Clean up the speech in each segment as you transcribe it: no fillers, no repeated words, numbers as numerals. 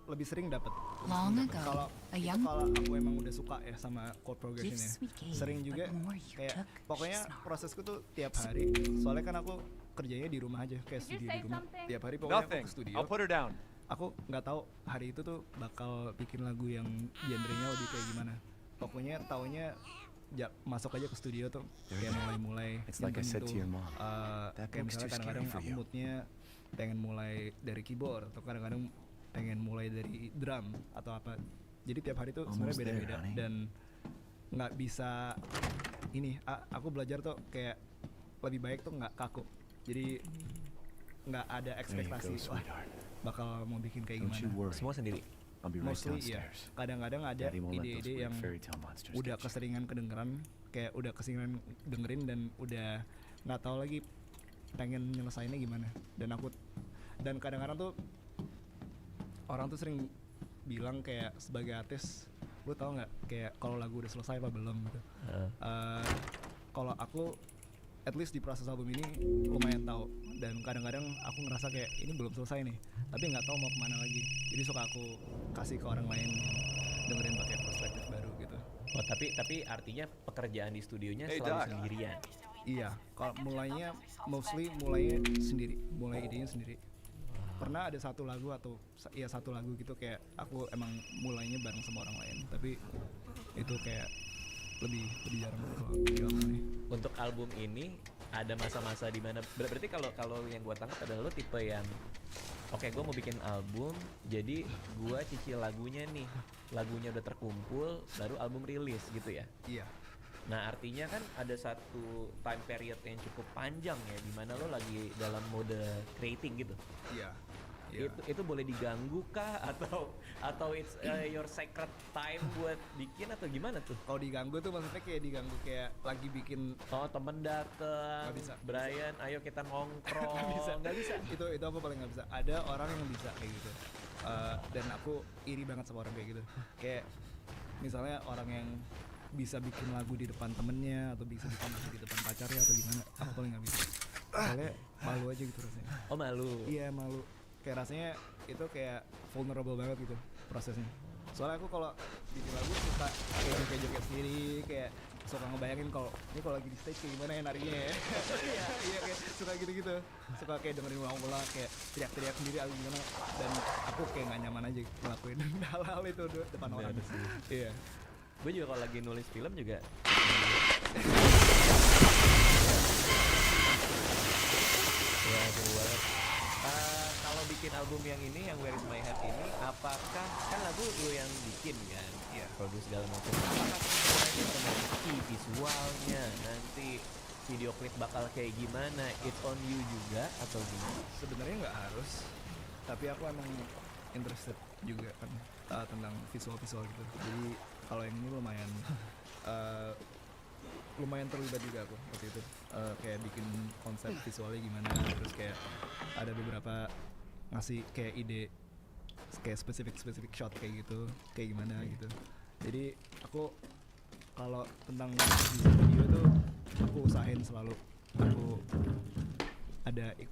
lebih sering dapat. Long ago, Kalau a young kalau aku emang udah suka ya sama chord progressionnya, Gifts we gave, sering but juga more you kayak took, pokoknya she snarled. prosesku tuh tiap hari. Soalnya kan aku kerjanya di rumah aja, kayak Did you studio say di rumah. something? Tiap hari pokoknya aku Nothing. ke studio. I'll put her down. Aku nggak tahu hari itu tuh bakal bikin lagu yang genrenya lebih kayak gimana. Pokoknya taunya masuk aja ke studio tuh kayak mulai It's like I said to your mom. That kayak book's misalnya too kadang-kadang scary for aku you. moodnya pengen mulai dari keyboard atau kadang-kadang pengen mulai dari drum atau apa. Jadi tiap hari tuh sebenarnya Almost there, beda-beda honey. dan nggak bisa ini. Aku belajar tuh kayak lebih baik tuh nggak kaku. Jadi nggak ada There you ekspektasi go, wah sweetheart. bakal mau bikin kayak Don't you gimana. worry. Semua sendiri. I'll be right Mostly iya. downstairs. Kadang-kadang ada Daddy won't let those ide-ide weird yang fairy tale monsters udah get you. keseringan kedengeran, kayak udah keseringan dengerin dan udah nggak tahu lagi pengen nyelesainnya gimana. Dan kadang-kadang tuh orang tuh sering bilang kayak sebagai artis, lu tau nggak kayak kalau lagu udah selesai apa belum gitu. Kalau aku at least di proses album ini lumayan tahu, dan kadang-kadang aku ngerasa kayak ini belum selesai nih tapi nggak tahu mau kemana lagi, jadi suka aku kasih ke orang lain yang dengerin pakai perspektif baru gitu. Oh, tapi artinya pekerjaan di studionya Hey, selalu Doc. sendirian. Iya, kalau mulainya sendiri, mulai idenya sendiri. Pernah ada satu lagu gitu kayak aku emang mulainya bareng sama orang lain, tapi itu kayak lebih jarang kalau di album ini. Untuk album ini ada masa-masa di mana berarti kalau yang gua tangkap adalah lo tipe yang oke, gua mau bikin album, jadi gua cicil lagunya nih, lagunya udah terkumpul, baru album rilis gitu ya. Iya. Nah artinya kan ada satu time period yang cukup panjang ya, di mana lo lagi dalam mode creating gitu. Iya. Iya. Itu boleh diganggu kah atau it's your sacred time buat bikin atau gimana tuh? Kalau diganggu tuh maksudnya kayak diganggu kayak lagi bikin. Oh, temen dateng, Nggak bisa. Brian ayo kita nongkrong. Nggak bisa. Itu apa paling nggak bisa. Ada orang yang bisa kayak gitu. Dan aku iri banget sama orang kayak gitu. Kayak misalnya orang yang bisa bikin lagu di depan temennya atau bisa bikin lagu di depan pacarnya atau gimana, aku paling nggak bisa. Soalnya malu aja gitu rasanya. Oh, malu. Iya, malu. Kayak rasanya itu kayak vulnerable banget gitu prosesnya. Soalnya aku kalau bikin lagu suka kayak joget-joget sendiri, kayak suka ngebayangin kalau ini kalau lagi di stage kayak gimana ya narinya ya. Iya kayak suka gitu-gitu. Suka kayak dengerin ulang-ulang kayak teriak-teriak sendiri atau gimana, dan aku kayak nggak nyaman aja ngelakuin hal-hal itu depan orang. Iya. Gue juga kalau lagi nulis film juga. Ya, seru banget. Kalau bikin album yang ini, yang Where Is My Head ini, apakah kan lagu lu yang bikin kan? Iya. Produce segala macam. Apakah semuanya termengerti visualnya, nanti video klip bakal kayak gimana? It's on you juga atau gimana? Sebenarnya nggak harus, tapi aku emang interested juga kan tentang visual gitu. Jadi kalau yang ini lumayan terlibat juga aku waktu itu, kayak bikin konsep visualnya gimana, terus kayak ada beberapa ngasih kayak ide kayak spesifik shot kayak gitu, kayak gimana gitu. Jadi aku kalau tentang di video tuh aku usahain selalu aku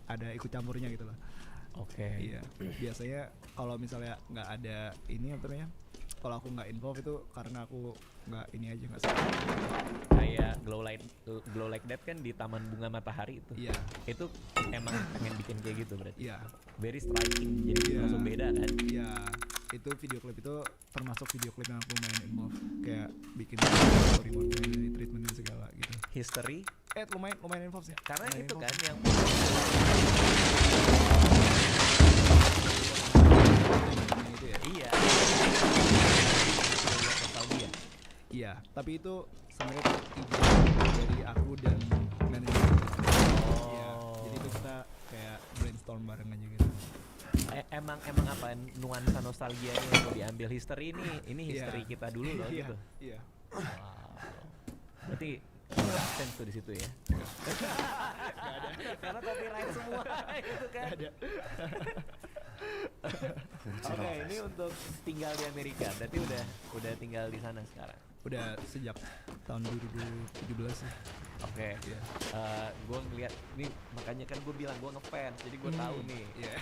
ada ikut campurnya gitu lah. Oke. Iya, biasanya kalau misalnya nggak ada ini apa namanya, kalau aku nggak involve itu karena aku nggak ini aja, nggak suka. Kayak Glow Like That kan di Taman Bunga Matahari itu. Iya. Itu emang pengen bikin kayak gitu berarti. Iya. Very striking, jadi Iya. langsung beda kan. Iya, itu video klip itu termasuk video klip yang aku main involve, kayak bikin storyboardnya dari treatmentnya segala gitu. History Lumayan involve sih. karena Lumayan itu involve. kan yang Itu ya. iya. Nostalgia. Iya, tapi itu sebenarnya tuh ide dari aku dan manajer. Iya, jadi itu kita kayak brainstorm bareng aja gitu. Emang apa nuansa nostalgia ini yang mau diambil history ini history Iya. kita dulu loh Iya, gitu. iya. Wow. Berarti sense tuh di situ ya. Karena copyright semua itu kan. Ada. Oke, ini untuk tinggal di Amerika. Berarti udah tinggal di sana sekarang. udah sejak tahun 2017 sih. Oke. Iya. Gue ngeliat nih, makanya kan gue bilang gue ngefans, jadi gue tahu nih. Iya.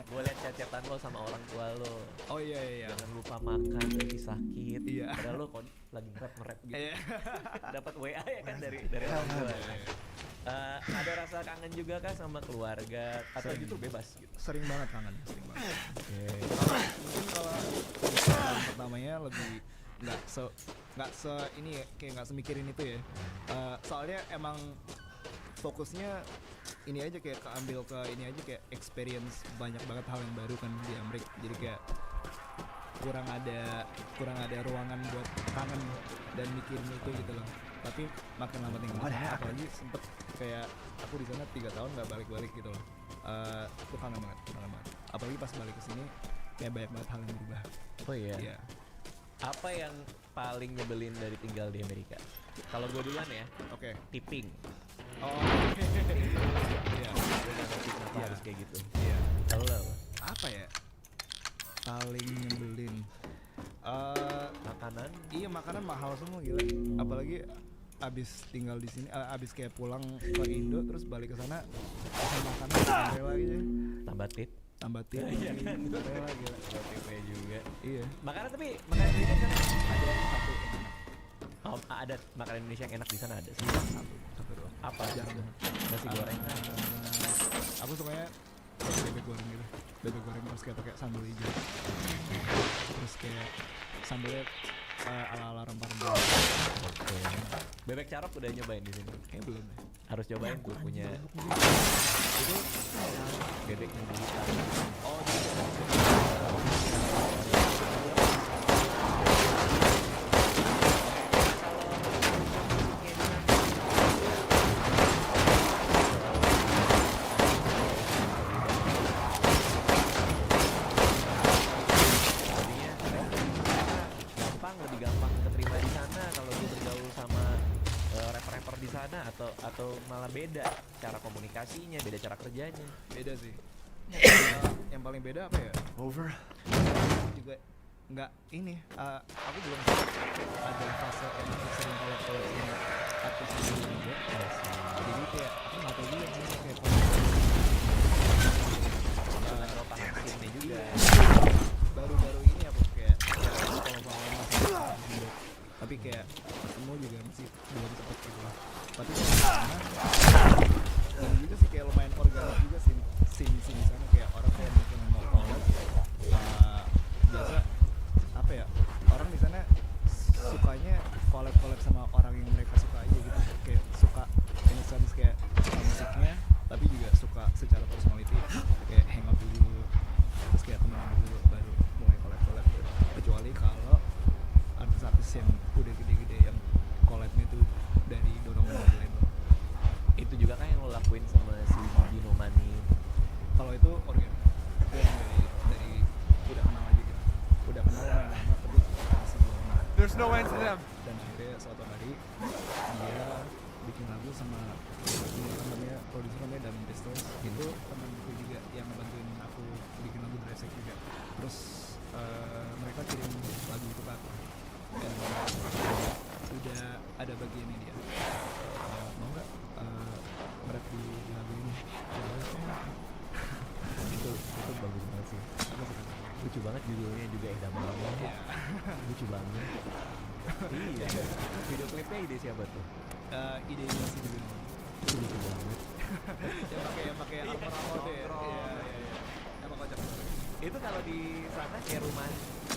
Gue liat chat-chatan lo sama orang tua lo. Oh iya. Jangan lupa makan, lagi sakit. Iya. Padahal lo lagi nge-rap gitu. Iya. Dapat WA ya kan dari orang tua. Ada rasa kangen juga kan sama keluarga atau Sering. justru bebas gitu? Sering banget kangen, sering banget. Oke. Mungkin kalau tahun pertamanya lebih nggak se ini ya, kayak nggak semikirin itu ya. Soalnya emang fokusnya ini aja, kayak keambil ke ini aja, kayak experience banyak banget hal yang baru kan di Amerika. Jadi kayak kurang ada ruangan buat kangen dan mikirin itu gitu loh. Tapi makin lama tinggal di sana, apalagi sempet kayak aku di sana 3 tahun nggak balik gitu loh. Itu kangen banget. Apalagi pas balik ke sini kayak banyak banget hal yang berubah. Oh iya. Iya. Apa yang paling nyebelin dari tinggal di Amerika? Kalau gue duluan ya, Oke. tipping. Oh. Iya. Gue gak ngerti kenapa Iya. harus kayak gitu. Iya. Halo. Apa ya? Paling nyebelin. Makanan. Iya, makanan mahal semua gila. Apalagi abis tinggal di sini, abis kayak pulang ke Indo terus balik ke sana, pesan makanan rela gitu. Tambah tip. Iya kan? Rela gila. Tipnya juga. Iya. Makanan Indonesia kan ada satu yang enak. Oh, ada makanan Indonesia yang enak di sana ada sih. Satu doang. Apa? Jarang banget. Nasi goreng. Aku sukanya bebek goreng gitu. Bebek goreng terus kayak pakai sambal hijau. Terus kayak sambalnya ala-ala rempah-rempah. Oke. Bebek carok udah nyobain di sini? Kayaknya belum deh. Harus cobain tuh punya Itu bebek yang digital. oh lebih gampang keterima di sana kalau gue bergaul sama rapper-rapper di sana atau malah beda cara komunikasinya, beda cara kerjanya. beda sih. Yang paling beda apa ya? Over? Juga nggak ini, aku belum ada fase yang sering collab sama artis ini juga. Jadi kayak aku nggak tahu juga sih kayak Lo paham scene-nya juga. baru-baru ini aku kayak kalau masih tapi kayak ketemu juga masih belum sempet gitu lah. Tapi kalau di sana ini juga sih kayak lumayan organik juga sih di sana, kayak orang kayak mungkin mau collab, biasa apa ya, orang di sana sukanya collab sama orang yang mereka suka aja gitu, kayak suka in a sense kayak suka musiknya tapi juga suka secara personality, kayak hangout dulu terus kayak temenan dulu baru mulai collab gitu. Kecuali kalau artis-artis yang udah gede-gede yang collabnya tuh dari dorongan dari label. Itu juga kan yang lo lakuin sama si Dino Money. Kalau itu organik, itu yang dari udah kenal aja gitu, udah kenal lumayan lama tapi masih belum kenal. There's no end to them. Dan akhirnya suatu hari dia bikin lagu sama ini namanya produser namanya Damien Pistols. Itu temanku juga yang ngebantuin aku bikin lagu Dresek juga. Terus mereka kirim lagu itu ke aku dan udah ada bagiannya dia. Mau nggak nge-rap di lagu ini? Itu bagus banget sih. Aku suka. Lucu banget judulnya juga Edah Malam. Lucu banget. Iya. Video klipnya ide siapa tuh? Ide sih juga. Itu lucu banget. yang pakai armor tuh ya. Iya. Emang kocak banget. Itu kalau di sana kayak rumah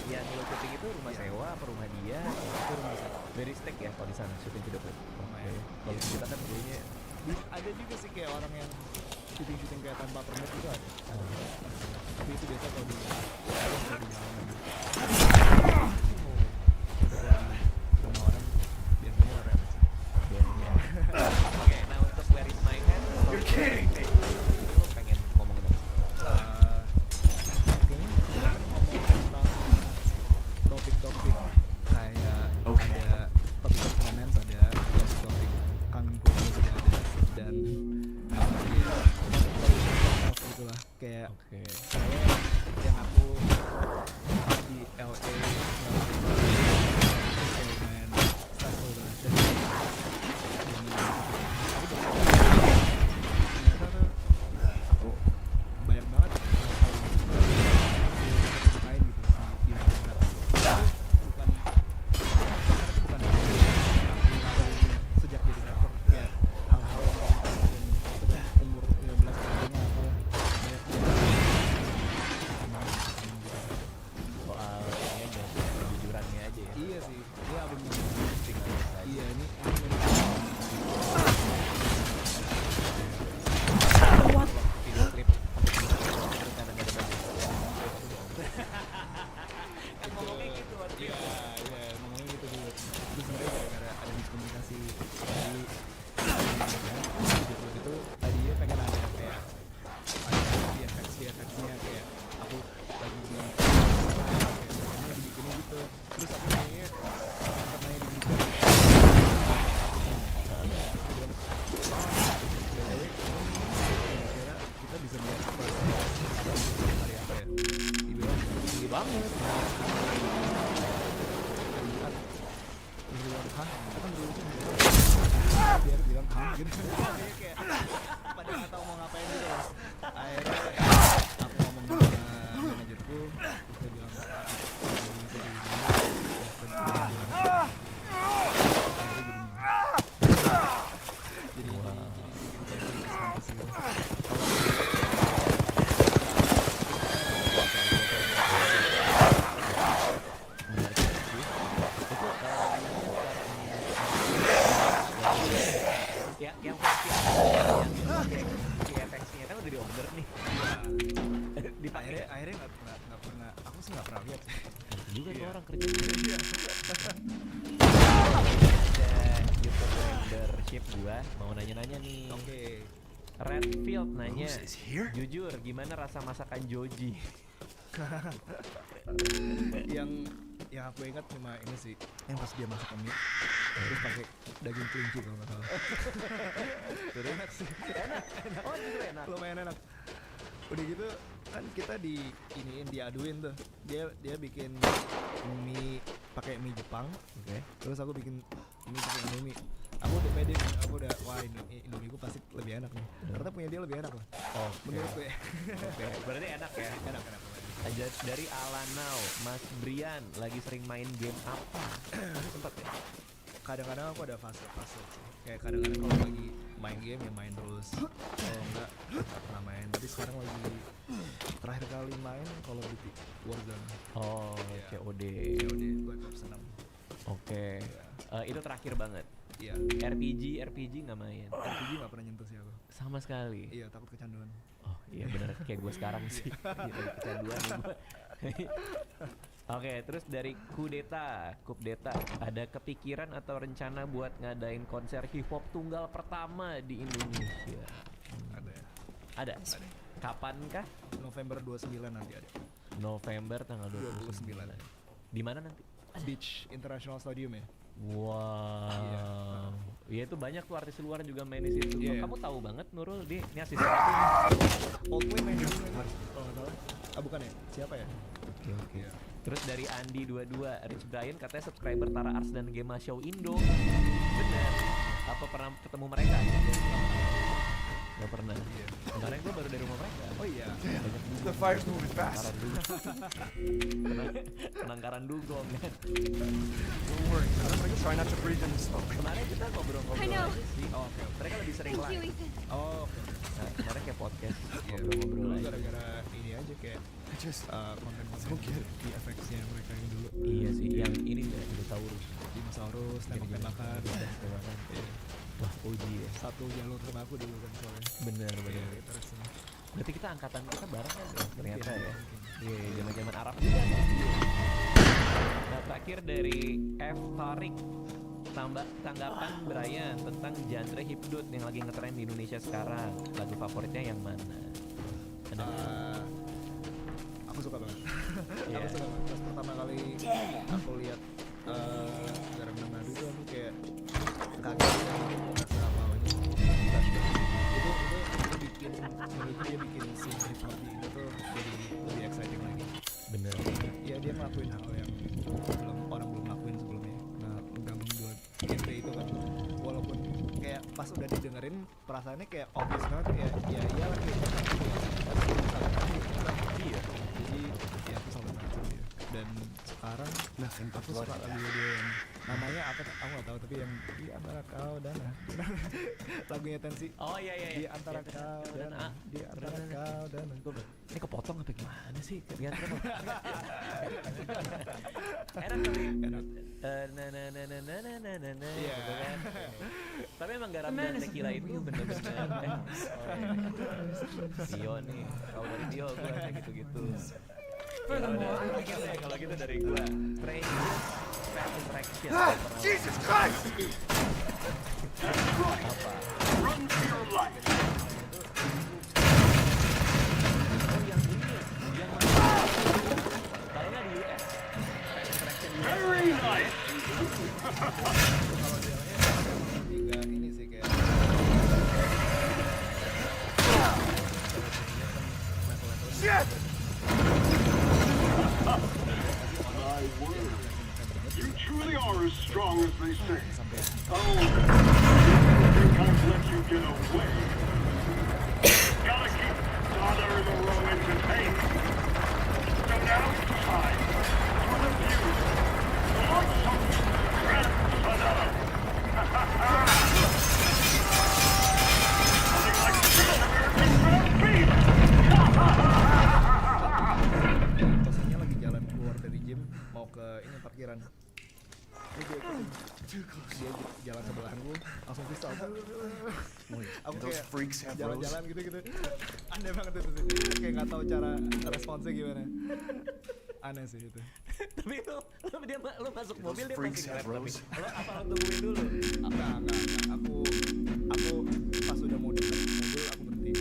yang lo syuting itu rumah sewa apa rumah dia? Itu rumah saya. Very stick ya kalau di sana syuting video klip. Lumayan. Kalau di kita kan jadinya Ada juga sih kayak orang yang syuting kayak tanpa permit gitu ada. Tapi itu biasa kalau di jalanan. Rumah orang biasanya rem. biasanya. Oke, nah untuk Where Is My Hand? You're kidding me. Lo pengen ngomongin apa? Kayaknya kita kan ngomong tentang topik-topik kayak ada topik romance, ada topik kangen keluarga juga ada, dan topik gitulah kayak Oke. saya yang aku pas di LA gitu. Jadi kayak pada nggak tahu mau ngapain gitu loh. Akhirnya aku ngomong sama manajerku, terus dia bilang yang VFX-nya kan udah diorder nih. Dipakai akhirnya nggak pernah, aku sih nggak pernah lihat juga tuh Iya. orang kerja. Ada YouTube membership gua mau nanya-nanya nih. Oke. Redfield nanya, Rose is here? jujur gimana rasa masakan Joji? yang aku ingat cuma ini sih, yang pas dia masak mie terus pakai daging kelinci kalau nggak salah. Terus Enak sih, enak. Oh justru enak. lumayan enak. Udah gitu kan kita diaduin tuh, dia bikin mie pakai mie Jepang, Oke. terus aku bikin mie pakai Indomie. Aku udah pede nih, aku udah wah Indomie gue pasti lebih enak nih. Ternyata punya dia lebih enak lah, menurut gue. Oke. Berarti enak ya. Enak. Lanjut dari Alanau, Mas Brian lagi sering main game apa? Sempet ya? Kadang-kadang aku ada fase-fase sih. Kayak kadang-kadang kalau lagi main game ya main terus, kalau enggak pernah main. Tapi sekarang lagi terakhir kali main Call of Duty Warzone. Oh, Iya. COD. COD Black Ops 6. Oke. Itu terakhir banget. Iya. RPG nggak main. RPG nggak pernah nyentuh sih aku. Sama sekali. Iya, takut kecanduan. Oh iya benar kayak gue sekarang sih. Gitu kecanduan nih gue. Oke, terus dari Kudeta, ada kepikiran atau rencana buat ngadain konser hip hop tunggal pertama di Indonesia? Ada ya. Ada. Kapan kah? November 29 nanti ada. November tanggal 29. 29. Di mana nanti? Beach International Stadium ya. Wow. Iya itu banyak tuh artis luar juga main di situ. Iya. Kamu tahu banget Nurul, dia ini asisten aku. Oldplay main di sini kalau nggak salah. Ah bukan ya? Siapa ya? Oke. Iya. Terus dari Andi 22, Rich Brian katanya subscriber Tara Ars dan Gema Show Indo. Bener. Apa pernah ketemu mereka? Gak pernah. Iya. Kemarin gue baru dari rumah mereka. Oh iya. Banyak dugong. The fire's moving fast. Penangkaran dugong. Penangkaran dugong kan. Don't worry, I'm trying not to breathe in the smoke. Kemarin kita I ngobrol-ngobrol know. aja sih. Oh, oke. Mereka lebih sering Thank you, live. Ethan. Oh, oke. Nah, kemarin kayak podcast Iya. ngobrol-ngobrol Dulu aja. gara-gara ini aja kayak I just konten-konten di FX-nya mereka yang dulu. Iya sih, yang ini ya, dinosaurus. Dinosaurus, tembak-tembakan. Tembak-tembakan. Iya. Wah, uji ya. Satu jalur sama aku dulu kan soalnya. Bener. Iya, terus Berarti kita angkatan kita bareng kan ya, ternyata ya. mungkin. Iya, zaman-zaman Arab juga kan. Nah, terakhir dari F. Tarik, tanggapan Brian tentang genre hipdut yang lagi ngetren di Indonesia sekarang. Lagu favoritnya yang mana? Ada nggak? Aku suka banget. Iya. Aku suka banget. Pas pertama kali aku lihat Garam dan Madu itu aku kayak kaget rasa bawahnya itu bikin menurutku dia bikin scene hip hop di Indo tuh jadi lebih exciting lagi. Bener. Ya dia ngelakuin hal yang orang belum lakuin sebelumnya. Nah menggabung dua genre itu kan, walaupun kayak pas udah didengerin perasaannya kayak obvious banget kayak ya iyalah kayak Iya. jadi ya aku salut banget sama dia. Dan sekarang aku suka lagu dia yang namanya apa aku nggak tahu tapi yang di antara kau dan lagunya Tensi. Oh iya. Di antara kau dan di antara kau dan Ini kepotong apa gimana sih? Lihat kan. Enak tapi. Enak. Iya. Gitu kan. Tapi emang garam dan tequila itu bener-bener. Tio nih, kalau dari Tio gue kayak gitu-gitu. Kalau gitu dari gue, Strangers Fast Interaction. Jesus Christ! Apa? Run for your life! Oh yang ini, yang kayaknya di US. Fast Interaction US. Very nice! juga ini sih kayak Shit! My word, you truly are as strong as they say. Oh, you think I've let get away. Gotta keep bothering the Romans in pain. So now it's time for the feud. The lonesome grandson. Nothing like the American ground beef. Posisinya lagi jalan keluar dari gym mau ke ini parkiran. Ini dia ikutin. Dia jalan sebelahku langsung pistol. Aku Those kayak freaks have rose. jalan-jalan gitu. Aneh banget itu sih. Kayak nggak tahu cara responsnya gimana. Aneh sih itu. Tapi itu lu masuk Those mobil dia freaks masih have ngerem tapi rose. lo apa lo tungguin dulu? Enggak. Aku pas udah mau deket mobil aku berhenti.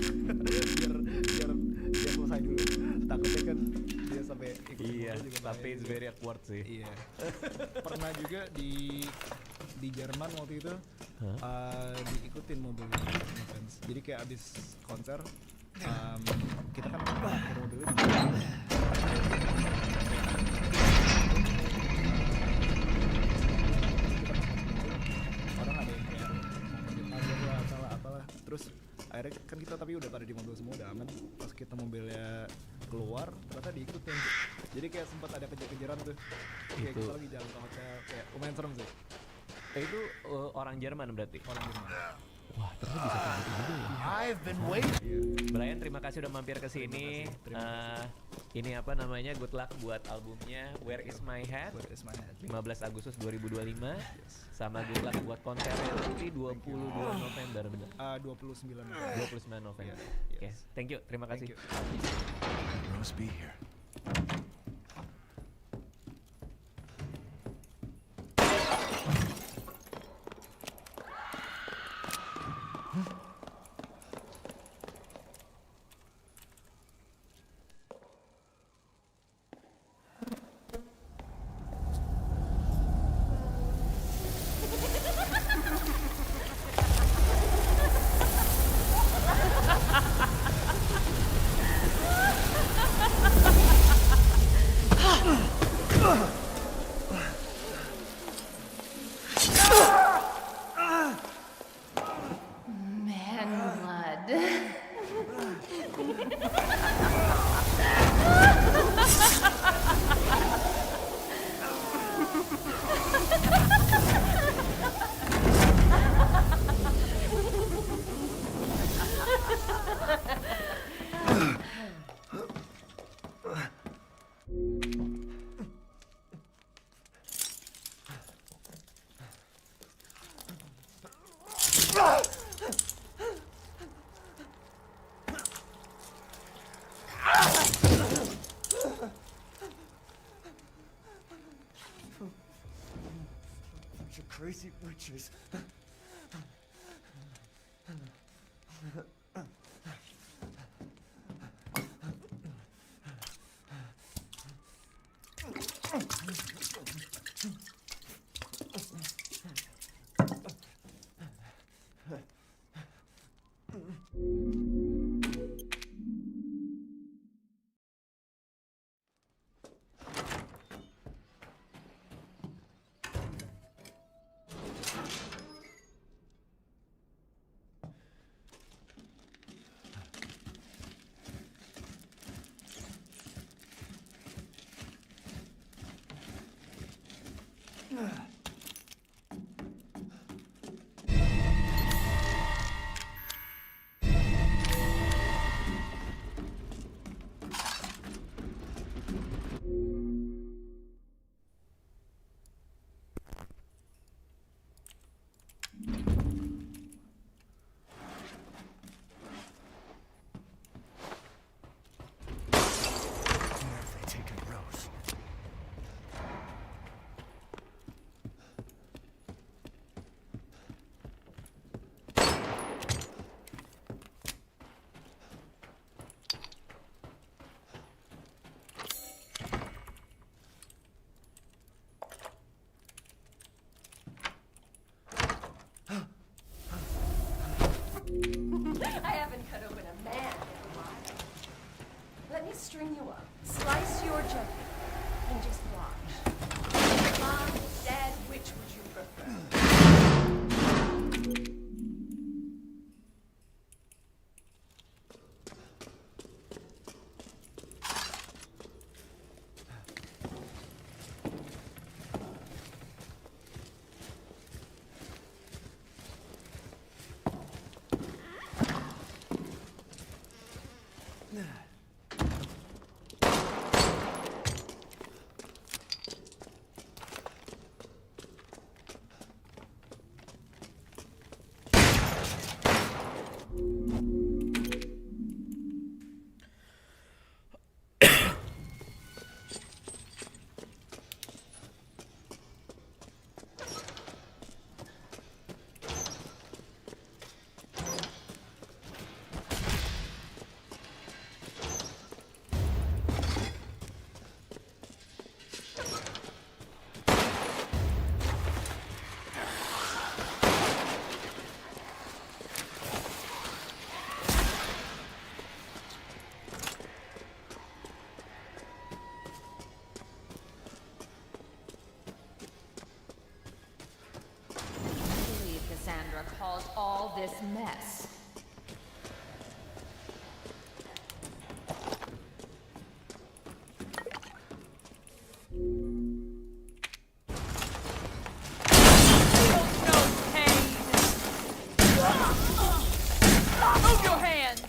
biar dia selesai dulu. Takutnya kan dia sampai ikut Iya, mobil juga tapi bahaya it's juga. very awkward sih. Iya. Pernah juga di Jerman waktu itu diikutin mobilnya ngefans. Jadi kayak abis konser kita kan parkir mobilnya di orang ada yang kayak mau pagar lah apalah. Terus akhirnya kan kita tapi udah pada di mobil semua udah aman. Pas kita mobilnya keluar ternyata diikutin. Jadi kayak sempat ada kejar-kejaran tuh. Kayak Itu. kita lagi jalan ke hotel kayak lumayan serem sih. Itu orang Jerman berarti. Orang Jerman. Wah, ternyata bisa kayak gitu ya. I've been waiting. Iya. Brian, terima kasih udah mampir ke sini. Terima Ini apa namanya? Good luck buat albumnya Where Is My Head? Where is my head? 15 Agustus 2025. Sama good luck buat konsernya nanti 22 November benar. 29 29 November. Oke, Yes. thank you. Terima kasih. Thank you. Rose be here. Man blood. Bunch of crazy witches. Where have they taken Rose? I haven't cut open a man in a while. Let me string you up, slice your jugular, and just watch. Mom, Dad, which would you prefer? Whatever caused all this mess. Move your hands!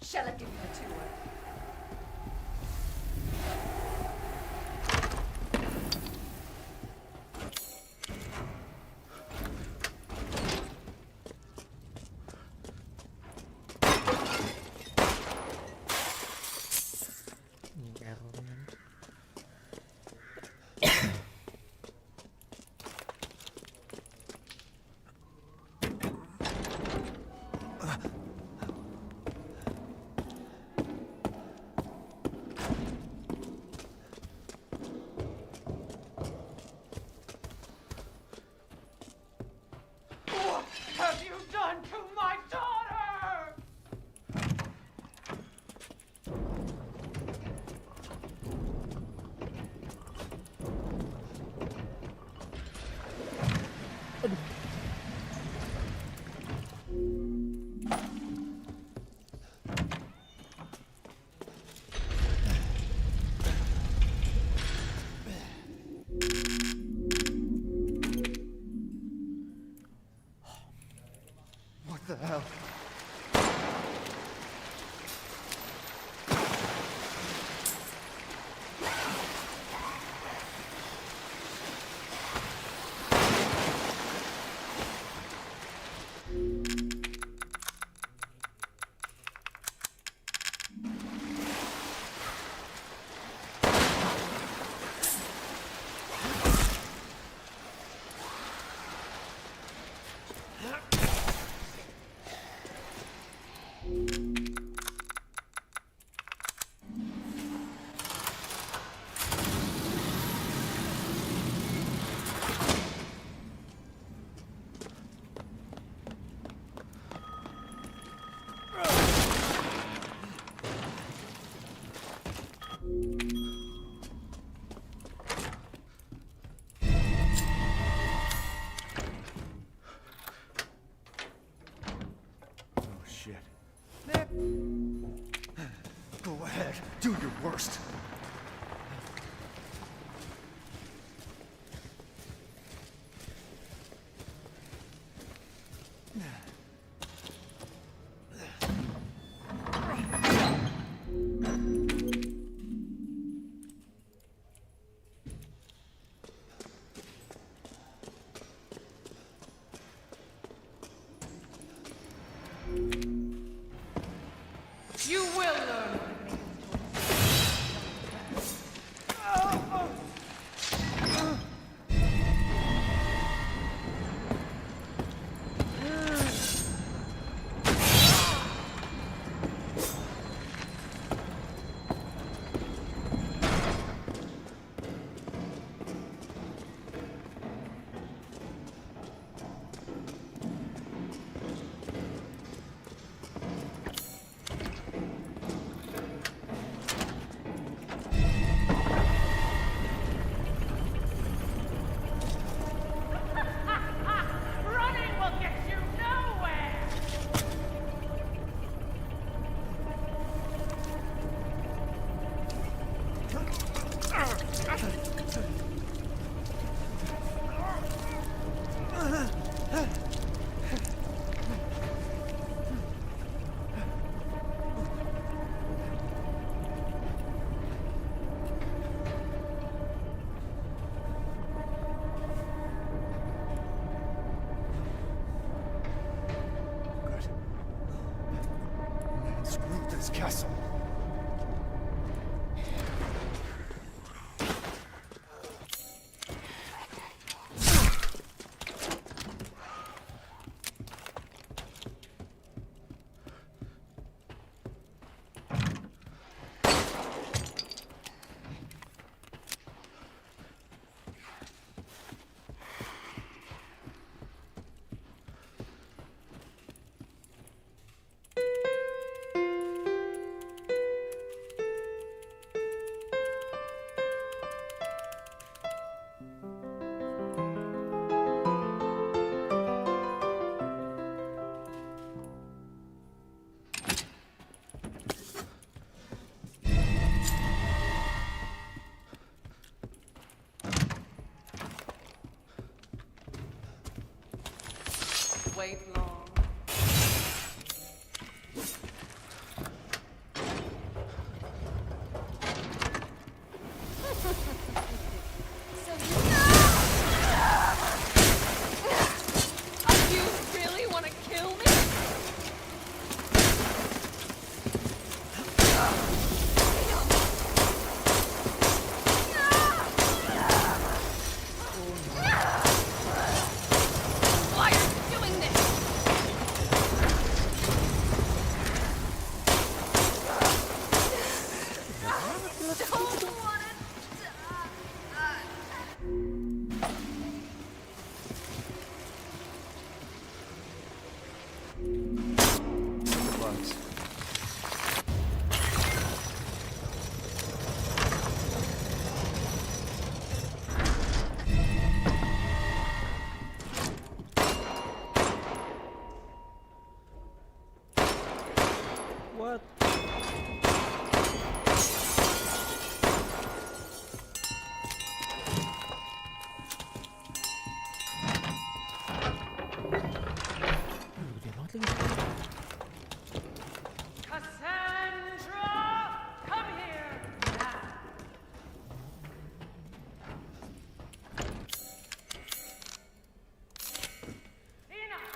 Shall I give you a tour? Have you done to my daughter? What the hell? Shit. Go ahead, do your worst. You will learn. Screw this castle. Wait long. You really want to kill me? Why are you doing this? Don't want to The bugs. What? Gede banget lagi. Cassandra, come here now. Enough.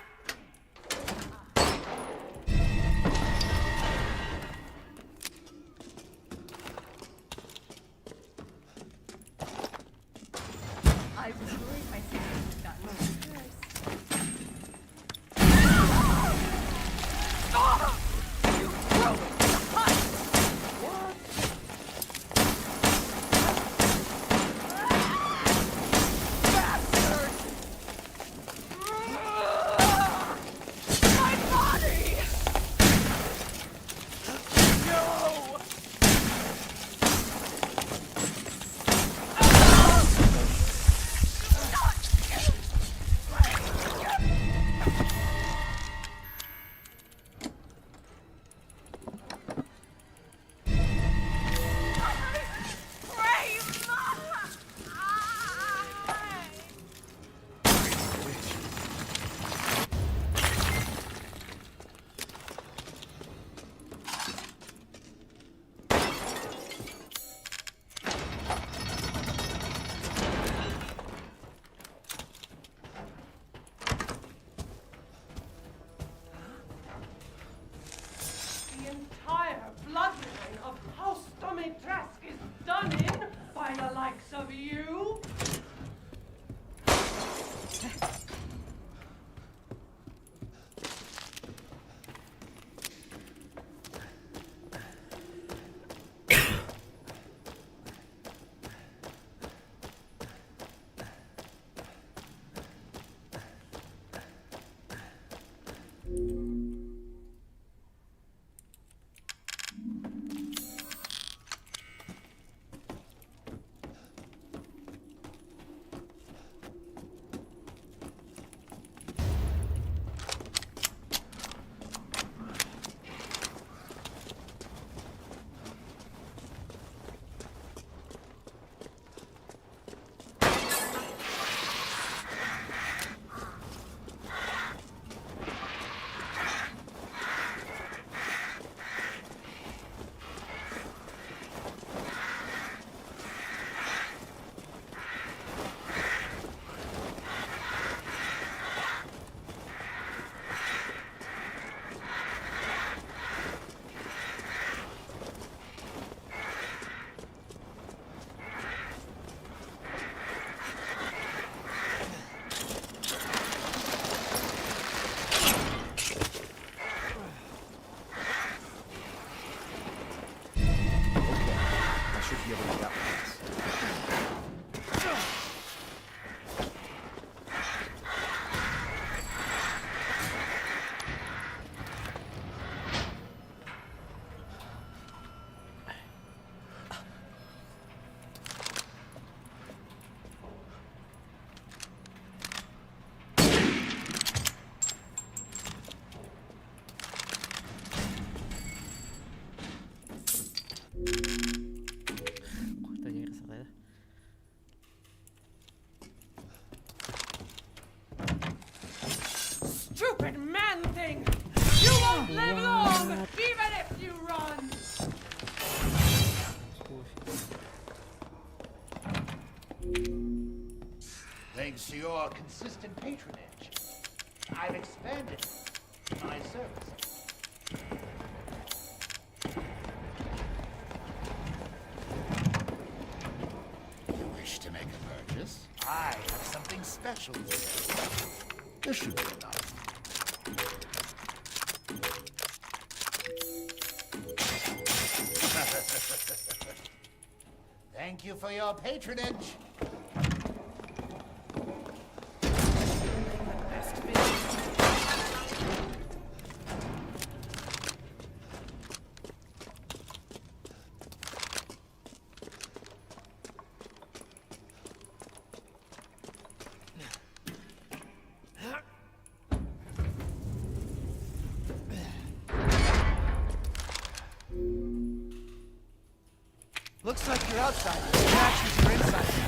consistent patronage. I've expanded my services. You wish to make a purchase? I have something special to say. This should be enough. Thank you for your patronage. Looks like you're outside. The actions are inside.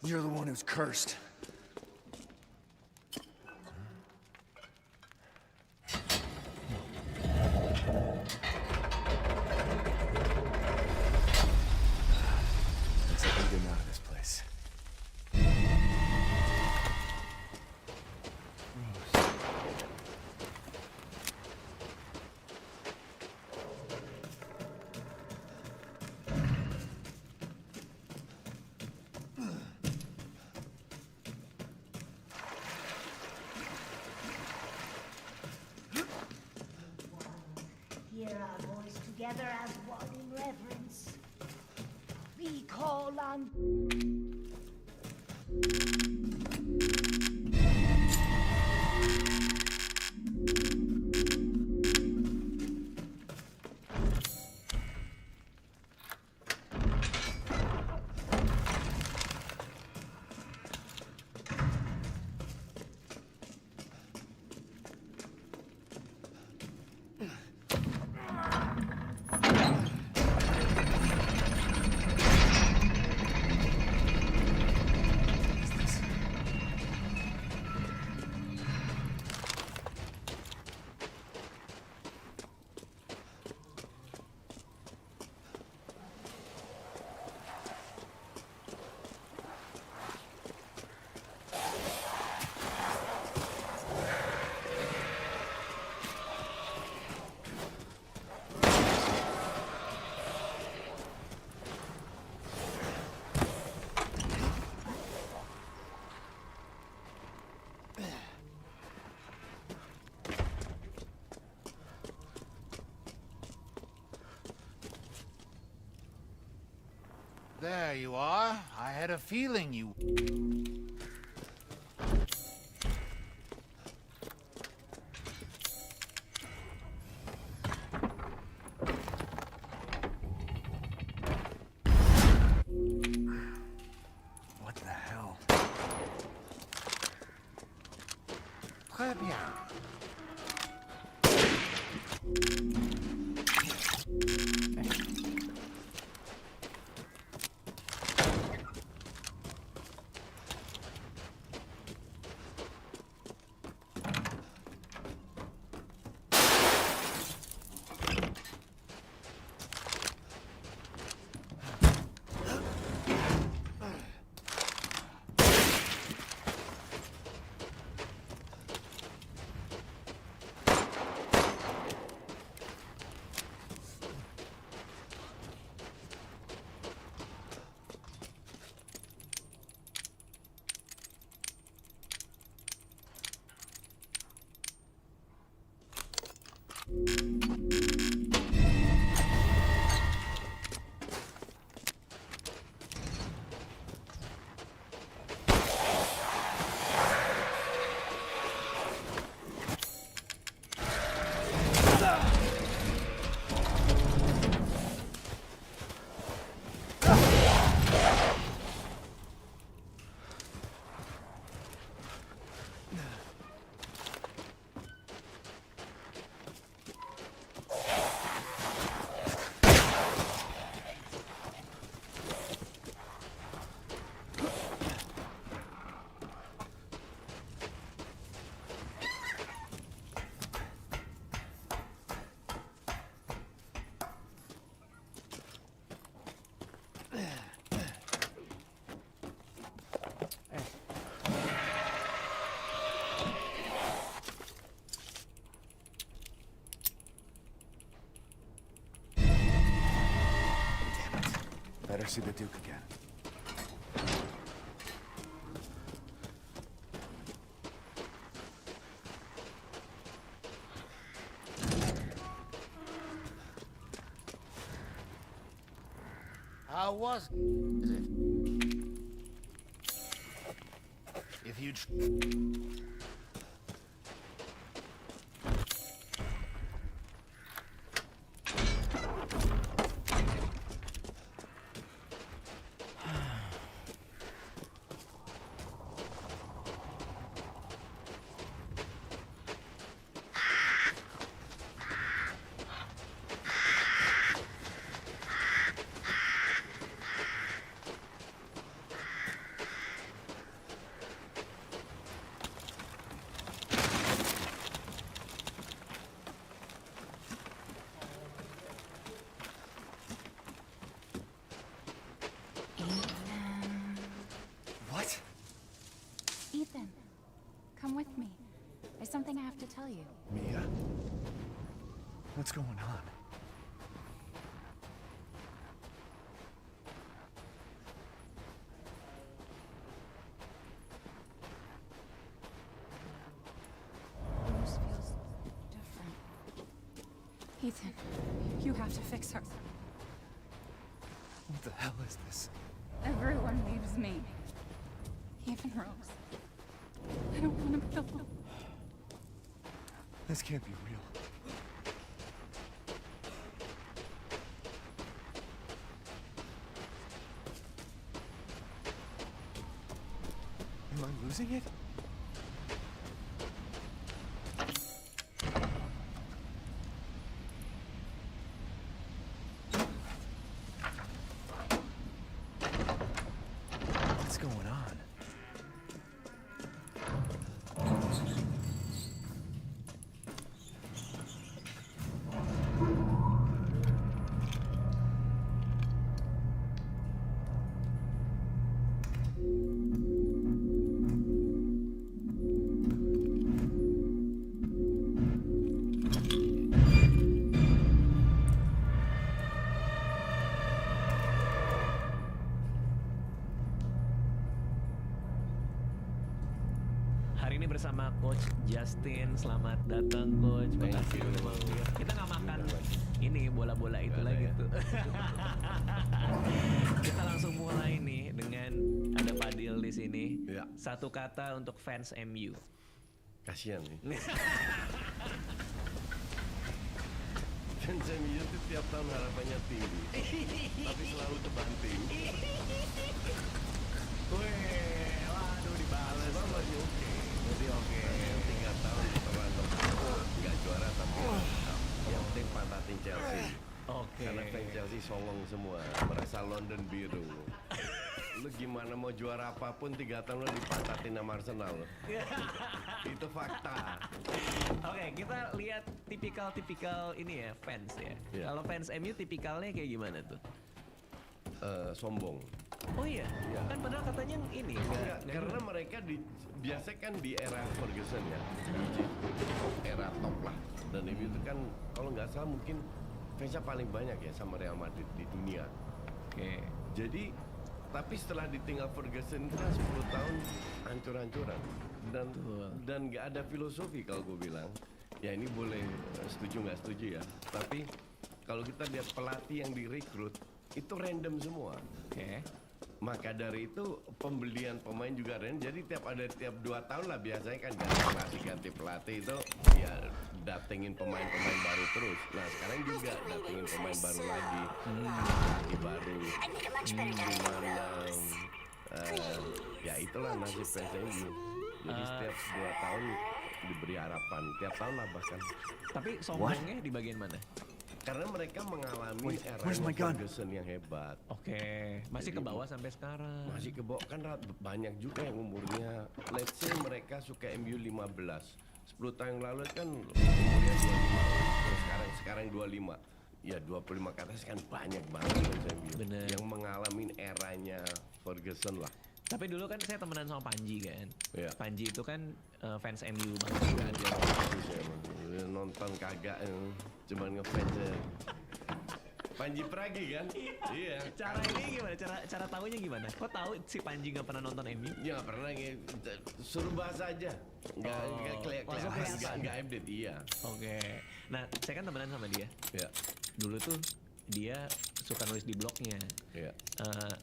You're the one who's cursed. Looks like I'm getting out of this place. Hear our voice together as one in reverence. We call on... There you are. I had a feeling you... What the hell? Très bien. Better see the Duke again. How was it? If you'd... to tell you. Mia? What's going on? Rose feels different. Ethan, you have to fix her. What the hell is this? Everyone leaves me. Even Rose. I don't want to kill her. This can't be real. Am I losing it? What's going on? Hari ini bersama Coach Justin. Selamat datang Coach. Makasih udah mau. Kita nggak makan ini bola-bola itu lagi tuh. Kita langsung mulai nih dengan ada Fadil di sini. Iya. Satu kata untuk fans MU. Kasihan nih. Fans MU itu tiap tahun harapannya tinggi, tapi selalu terbanting. Wih, waduh dibales. Sebab masih oke. Jadi oke. 3 tahun terlantar. Nggak juara tapi yang penting patatin Chelsea. Oke. Karena fans Chelsea songong semua, merasa London biru. Lu gimana mau juara apapun 3 tahun lu dipatatin sama Arsenal. Itu fakta. Oke, kita lihat tipikal ini ya fans ya. Iya. Kalau fans MU tipikalnya kayak gimana tuh? Sombong. Oh iya, kan padahal katanya ini Enggak, karena mereka biasa kan di era Ferguson ya, era top lah. Dan MU itu kan kalau nggak salah mungkin fansnya paling banyak ya sama Real Madrid di dunia. Oke. Jadi tapi setelah ditinggal Ferguson kan 10 tahun hancur-hancuran dan nggak ada filosofi kalau gue bilang. Ya ini boleh setuju nggak setuju ya. Tapi kalau kita lihat pelatih yang direkrut itu random semua. Oke. Maka dari itu pembelian pemain juga random. Jadi tiap 2 tahun lah biasanya kan ganti pelatih itu ya datengin pemain-pemain baru terus. Nah sekarang juga datengin pemain baru lagi, pelatih baru. Gimana? Ya itulah nasib fans MU. Jadi setiap 2 tahun diberi harapan. Tiap tahun lah bahkan. Tapi sombongnya di bagian mana? Karena mereka mengalami era where's my gun? Ferguson yang hebat. Oke, masih ke bawah sampai sekarang. Masih ke bawah kan banyak juga yang umurnya. Let's say mereka suka MU 15. 10 tahun yang lalu kan umurnya 25. Terus sekarang 25. Ya 25 ke atas kan banyak banget fans MU. Bener. Yang mengalami eranya Ferguson lah. Tapi dulu kan saya temenan sama Panji kan. Iya. Panji itu kan fans MU banget kan. Dia bagus ya, emang. Dia nonton kagak cuman ngefans ya. Panji Pragi kan? Iya. Cara ini gimana? Cara tahunya gimana? Kok tahu si Panji nggak pernah nonton MU? Ya nggak pernah suruh bahas aja. Nggak langsung kelihatan. nggak update iya. Oke. Nah, saya kan temenan sama dia. Ya. Dulu tuh dia suka nulis di blognya. Iya.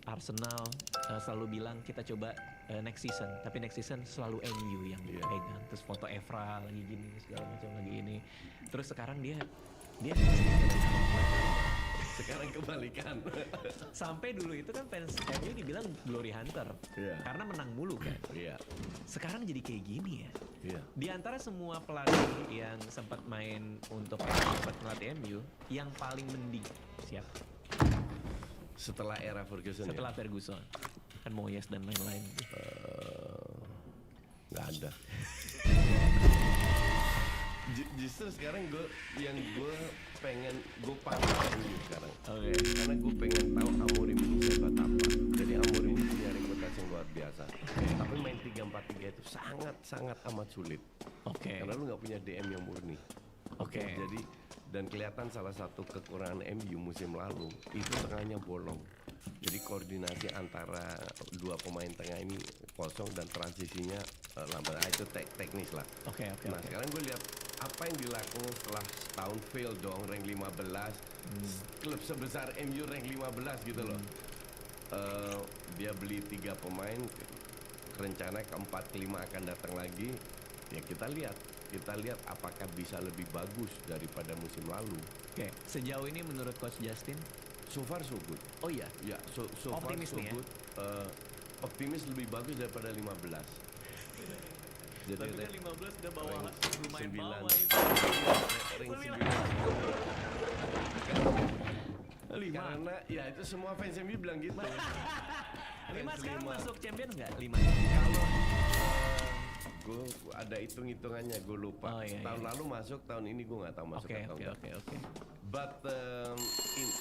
Arsenal selalu bilang kita coba next season, tapi next season selalu MU yang pegang. Terus foto Evra lagi gini segala macam lagi ini. Terus sekarang dia Sekarang kebalikan. sampai dulu itu kan fans MU dibilang glory hunter karena menang mulu kan. Iya. Sekarang jadi kayak gini ya. Iya. Di antara semua pelatih yang sempat main untuk sempat melatih MU, yang paling mending siapa? Setelah era Ferguson. Setelah Ferguson. Kan Moyes dan lain-lain. Nggak ada. Justru sekarang gue pengen pantau MU sekarang. Oke. Karena gue pengen tahu Amorim ini hebat apa. Jadi Amorim ini punya reputasi yang luar biasa. Tapi main 3 3-4-3 itu sangat amat sulit. Oke. Karena lu nggak punya DM yang murni. Oke. Jadi dan kelihatan salah satu kekurangan MU musim lalu itu tengahnya bolong. Jadi koordinasi antara dua pemain tengah ini kosong dan transisinya lambat. Itu teknis lah. Oke. Nah sekarang gue lihat apa yang dilakukan setelah setahun fail dong, rank 15, klub sebesar MU rank 15 gitu loh. Dia beli 3 pemain, rencana keempat kelima akan datang lagi. Ya kita lihat apakah bisa lebih bagus daripada musim lalu. Oke. Sejauh ini menurut Coach Justin, So far so good. oh iya, Ya, so Optimis far so nih ya? good. Optimis lebih bagus daripada 15. Jadi tapi kan 15 udah bawah, lumayan bawah itu. Ring 9. Karena ya itu semua fans MU bilang gitu. 5 sekarang masuk champion nggak? 5. Kalau gue ada hitung-hitungannya, gue lupa. Oh, iya, tahun iya. lalu masuk, tahun ini gue nggak tahu masuk atau enggak. Oke. But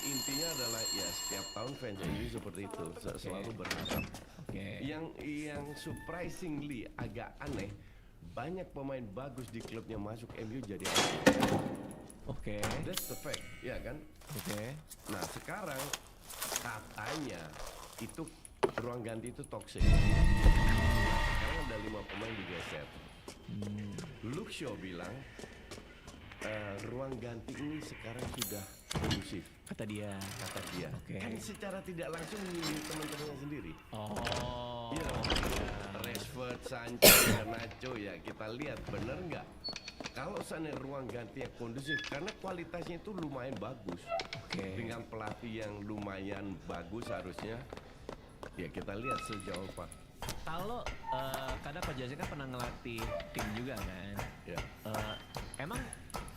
intinya adalah ya setiap tahun fans MU seperti itu, selalu berharap. Oke. Yang surprisingly agak aneh, banyak pemain bagus di klubnya masuk MU jadi Oke. that's the fact, ya kan? Oke. Nah sekarang katanya itu ruang ganti itu toxic. Sekarang ada 5 pemain digeser. Luke Shaw bilang ruang ganti ini sekarang sudah kondusif, Kata dia. kata dia. Oke. Kan secara tidak langsung menyindir teman-temannya sendiri. Oh. Iya, Rashford, Sanchez, Garnacho ya kita lihat bener nggak? Kalau sana ruang ganti yang kondusif, karena kualitasnya itu lumayan bagus. Oke. Dengan pelatih yang lumayan bagus harusnya, ya kita lihat sejauh apa. Kalau kadang Coach Justin kan pernah ngelatih tim juga kan. Ya. Emang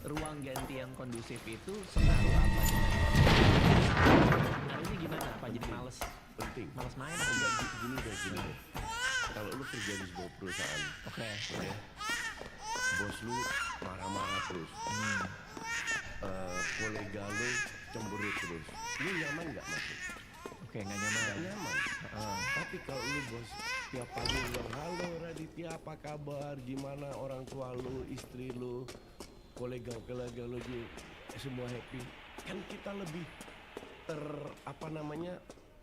ruang ganti yang kondusif itu separuh apa dengan pengaruhnya gimana? Apa jadi Penting. males main? Gini deh. Kalau lu kerja di sebuah perusahaan, Oke. ya, bos lu marah-marah terus, kolega lu cemberut terus, lu nyaman nggak masuk? Oke, nggak nyaman. Nggak nyaman. Tapi kalau lu bos tiap pagi bilang, halo Raditya apa kabar, gimana orang tua lu, istri lu, kolega lu semua happy, kan kita lebih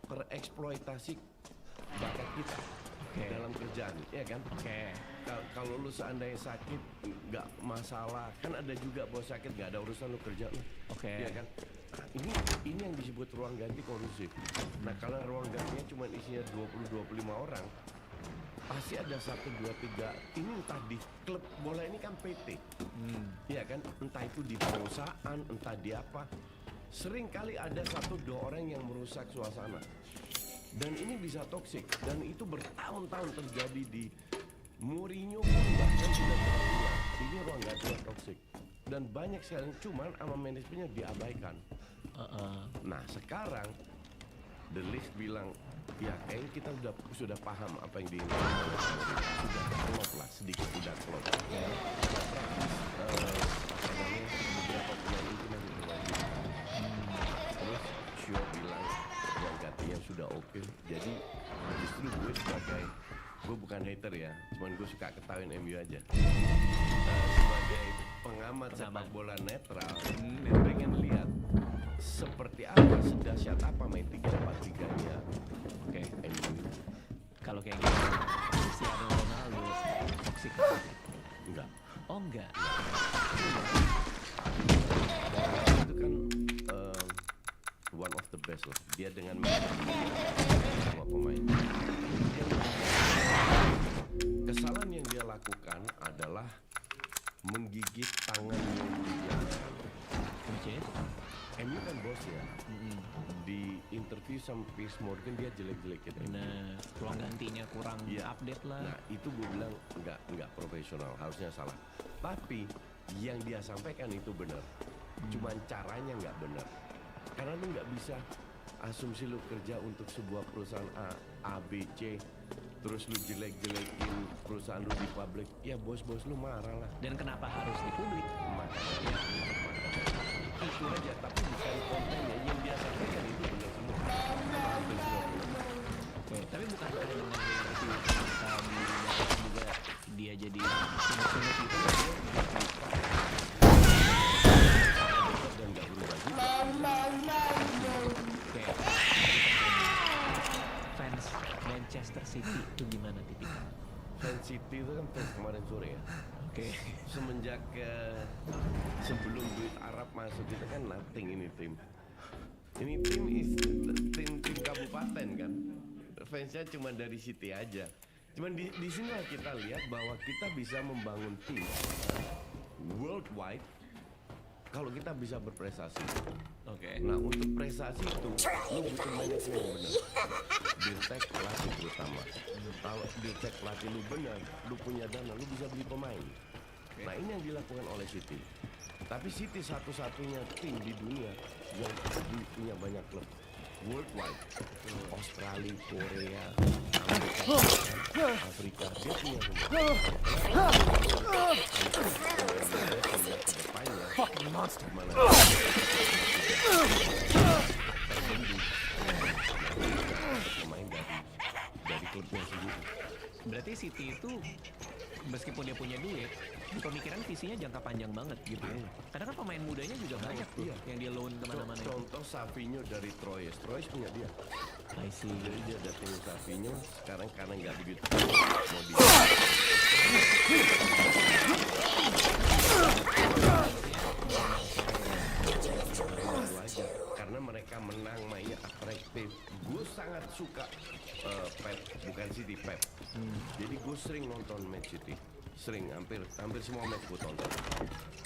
tereksploitasi bakat kita dalam kerjaan, ya kan? Oke. Kalau lu seandainya sakit nggak masalah, kan ada juga bos sakit nggak ada urusan lu kerja lu, Oke. ya kan? Nah, ini yang disebut ruang ganti kondusif. Nah kalau ruang gantinya cuma isinya 20-25 orang, pasti ada 1, 2, 3. Ini entah di klub bola ini kan PT, ya kan? Entah itu di perusahaan, entah di apa. Sering kali ada 1-2 orang yang merusak suasana. Dan ini bisa toksik, dan itu bertahun-tahun terjadi di Mourinho pun bahkan sudah terulang. Ini ruang ganti yang toksik, dan banyak sekali cuman sama manajemennya diabaikan. Nah sekarang The List bilang ya kayaknya kita sudah paham apa yang diinginkan, sudah klop lah sedikit, udah klop. Beberapa pemain itu masih berlanjut. Terus Shaw bilang ruang gantinya sudah oke. Jadi justru gue bukan hater ya, cuman gue suka ketawain MU aja. Sebagai pengamat sepak bola netral, pengen lihat seperti apa, sedahsyat apa main 3-4-3-nya. Oke. MU Kalau kayak gitu, Cristiano Ronaldo toksik. enggak. Oh enggak. Itu kan one of the best lah. Dia dengan semua pemain. Kesalahan yang dia lakukan adalah menggigit tangan yang dia. MU kan bos ya. Di interview sama Piers Morgan dia jelek-jelekin. Nah, ruang gantinya kurang update lah. Nah itu gue bilang nggak profesional, harusnya salah. Tapi yang dia sampaikan itu benar. Cuman caranya nggak benar. Karena lu nggak bisa asumsi lu kerja untuk sebuah perusahaan A, B, C, terus lu jelek-jelekin perusahaan lu di publik, ya bos-bos lu marah lah. Dan kenapa harus di publik? Makanya itu aja, tapi bukan kontennya yang dia sampaikan itu benar semua. Hampir semua. Oke, tapi bukan dengan interview Oke. Fans Manchester City itu gimana tipikal? Fans City itu kan fans kemarin sore ya. Oke. Semenjak sebelum duit Arab masuk itu kan nothing ini tim. Ini tim tim kabupaten kan. Fansnya cuma dari City aja. Cuman di sini kita lihat bahwa kita bisa membangun tim worldwide kalau kita bisa berprestasi. Oke. Nah untuk prestasi itu lu butuh manajemen yang benar. Dirtek pelatih terutama. Kalau dirtek pelatih lu benar, lu punya dana, lu bisa beli pemain. Nah ini yang dilakukan oleh City. Tapi City satu-satunya tim di dunia yang punya banyak klub worldwide. Australia, Korea, Afrika, dia punya semua. Kedepannya, Fucking monster. mana pemain dari klubnya sendiri. Berarti City itu meskipun dia punya duit, pemikiran visinya jangka panjang banget gitu. Karena kan pemain mudanya juga banyak tuh yang dia loan kemana-mana. Contoh Savinho dari Troyes punya dia. I see. Jadi dia datang Savinho, sekarang karena nggak begitu mau di karena mereka menang mainnya atraktif. Gue sangat suka Pep, bukan City, Pep. Jadi gue sering nonton match City, sering hampir semua match gue tonton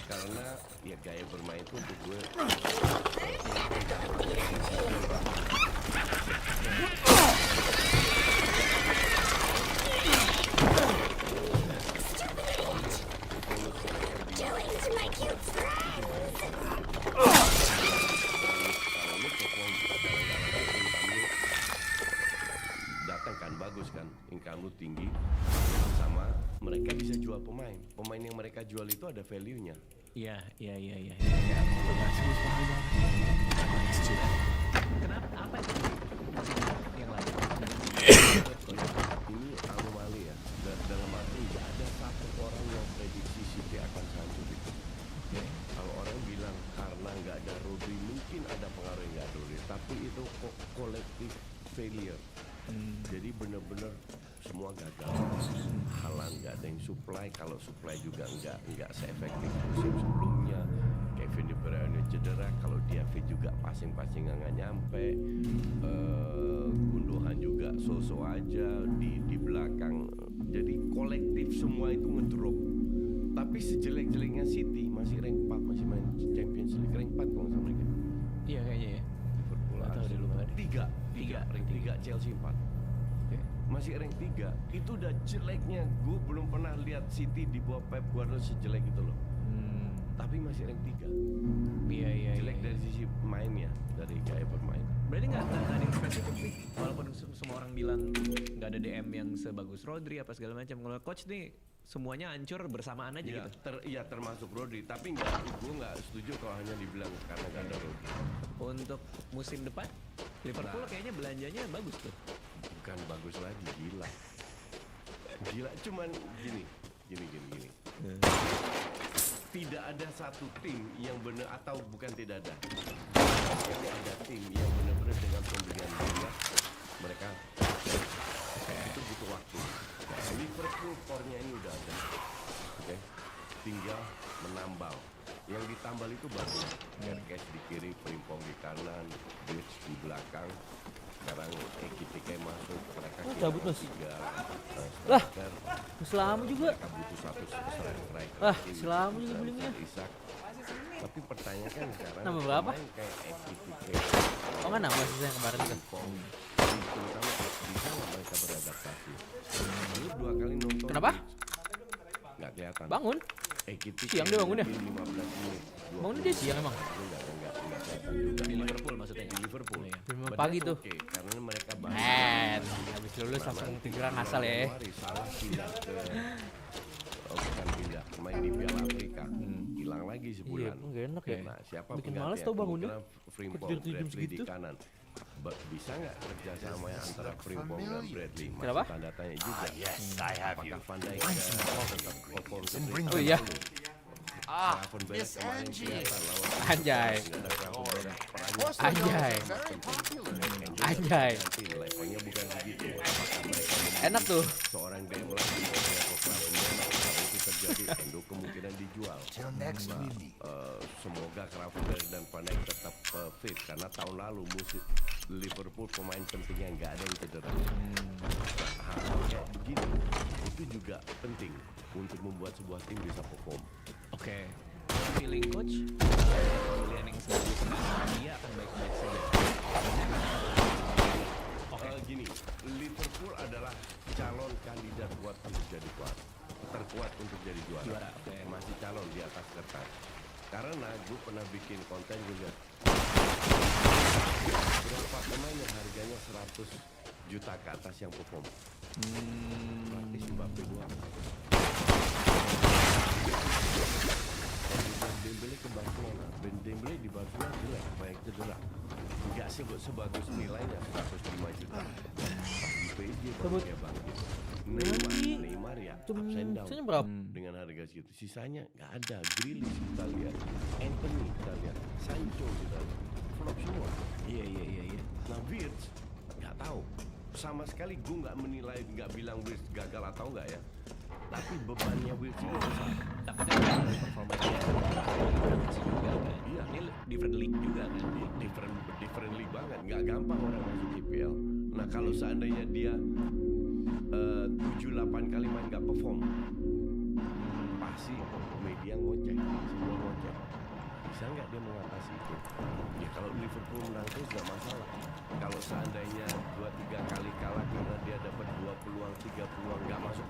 karena ya gaya bermain itu untuk gue datang kan bagus kan, income lu tinggi, sama mereka bisa jual pemain yang mereka jual itu ada value-nya. Iya. Kenapa? Apa itu? Yang lain? Ini anomali ya, dalam arti nggak ada satu orang yang prediksi City akan hancur itu. Kalau orang bilang karena nggak ada Rodri, mungkin ada pengaruh nggak ada Rodri, tapi itu kolektif failure. Jadi benar-benar semua gagal. Haaland nggak ada yang supply, kalau supply juga nggak seefektif musim sebelumnya. Kevin De Bruyne cedera, kalau Diaby juga passing nggak nyampe. Gundogan juga so-so aja di belakang. Jadi kolektif semua itu ngedrop. Tapi sejelek-jeleknya City masih rank 4, masih main Champions League rank 4 kalau nggak mereka. Iya kayaknya ya. Liverpool Arsenal 3 rank 3, Chelsea 4. Masih rank 3. Itu udah jeleknya. Gue belum pernah lihat City di bawah Pep Guardiola sejelek itu loh. Tapi masih rank 3. Iya. Jelek dari sisi mainnya, dari gaya bermain. Berarti nggak ada yang spesifik sih. Walaupun semua orang bilang nggak ada DM yang sebagus Rodri apa segala macam. Kalau coach nih semuanya hancur bersamaan aja Ya, gitu. termasuk Rodri. Tapi gue nggak setuju kalau hanya dibilang karena nggak ada Rodri. Untuk musim depan Liverpool kayaknya belanjanya bagus tuh. Bukan bagus lagi, gila. Cuman gini. Tidak ada satu tim yang benar, atau bukan tidak ada. Tapi ada tim yang benar-benar dengan pembelian dia mereka itu butuh waktu. Liverpool core-nya ini udah ada. Oke. Tinggal menambal. Yang ditambal itu baru Kerkes di kiri, Frimpong di kanan, Bridge di belakang. Sekarang Ekitike masuk, mereka cabut mas. 3 Lah, striker. selama juga. Mereka butuh satu striker. Ah, selama juga belinya. Isak. Tapi pertanyaan kan sekarang Nambah berapa? pemain kayak Ekitike, Oh nggak nambah sih yang kemarin tuh. Frimpong, terutama bisa nggak mereka beradaptasi? Lu 2 kali nonton. Kenapa? Nggak kelihatan. Bangun. Ekitike Siang dia bangun ya? 15 menit. Bangunnya dia siang emang. Enggak kelihatan juga. Di Liverpool maksudnya. Di Liverpool. Iya. Jam But pagi that's tuh. okay, karena mereka baru. Habis lulus langsung tiduran asal ya. Januari salah pindah ke bukan pindah, main di Piala Afrika. Hilang lagi sebulan. Iya, nggak enak ya. Nah, siapa Bikin pengganti? males tau bangunnya. Frimpong, Tidur jam Bradley di segitu. kanan. Bisa nggak kerja sama antara Frimpong dan Bradley? Masih Kenapa? tanda tanya juga. Apakah Van Dijk tetap perform seperti Oh iya. Van Beek kemarin kelihatan lawan Anjay. nggak ada Van Beek. Anjay. Anjay. Nanti levelnya bukan begitu. Apakah mereka Enak tuh. seorang DM lagi kalau itu terjadi, Endo kemungkinan dijual. Till next meeting. Semoga Crafter dan Van Dijk tetap fit karena tahun lalu musim Liverpool pemain pentingnya nggak ada yang cedera. Hal kayak begini itu juga penting untuk membuat sebuah tim bisa perform. Oke. Feeling coach, pembelian yang sudah dilakukan dia akan baik-baik saja. Gini, Liverpool adalah calon kandidat kuat untuk jadi terkuat untuk jadi juara. Masih calon di atas kertas. Karena gue pernah bikin konten juga. Berapa pemain yang harganya 100 juta ke atas yang perform? Praktis Mbappe doang. Dembele ke Barcelona, Dembele di Barcelona jelek, banyak cedera. Enggak sebagus nilainya 105 juta. Di PSG baru dia bangkit. Neymar ya ups and down. Sisanya berapa? Dengan harga segitu. Sisanya nggak ada. Grealish kita lihat, Anthony kita lihat, Sancho kita lihat, flop semua. Iya. Nah Wirtz nggak tahu. Sama sekali gue nggak menilai, nggak bilang Wirtz gagal atau enggak ya. Tapi bebannya Wirtz itu besar. Tapi kan performanya juga kan. Iya. Ini different league juga kan. Different league banget. Nggak gampang orang masuk IPL. Nah kalau seandainya dia 7-8 kali main nggak perform, pasti media ngoceh, semua ngoceh. Bisa nggak dia mengatasi itu? Ya kalau Liverpool menang terus nggak masalah. Kalau seandainya 2-3 kali kalah karena dia dapat 2 peluang, 3 peluang nggak masuk.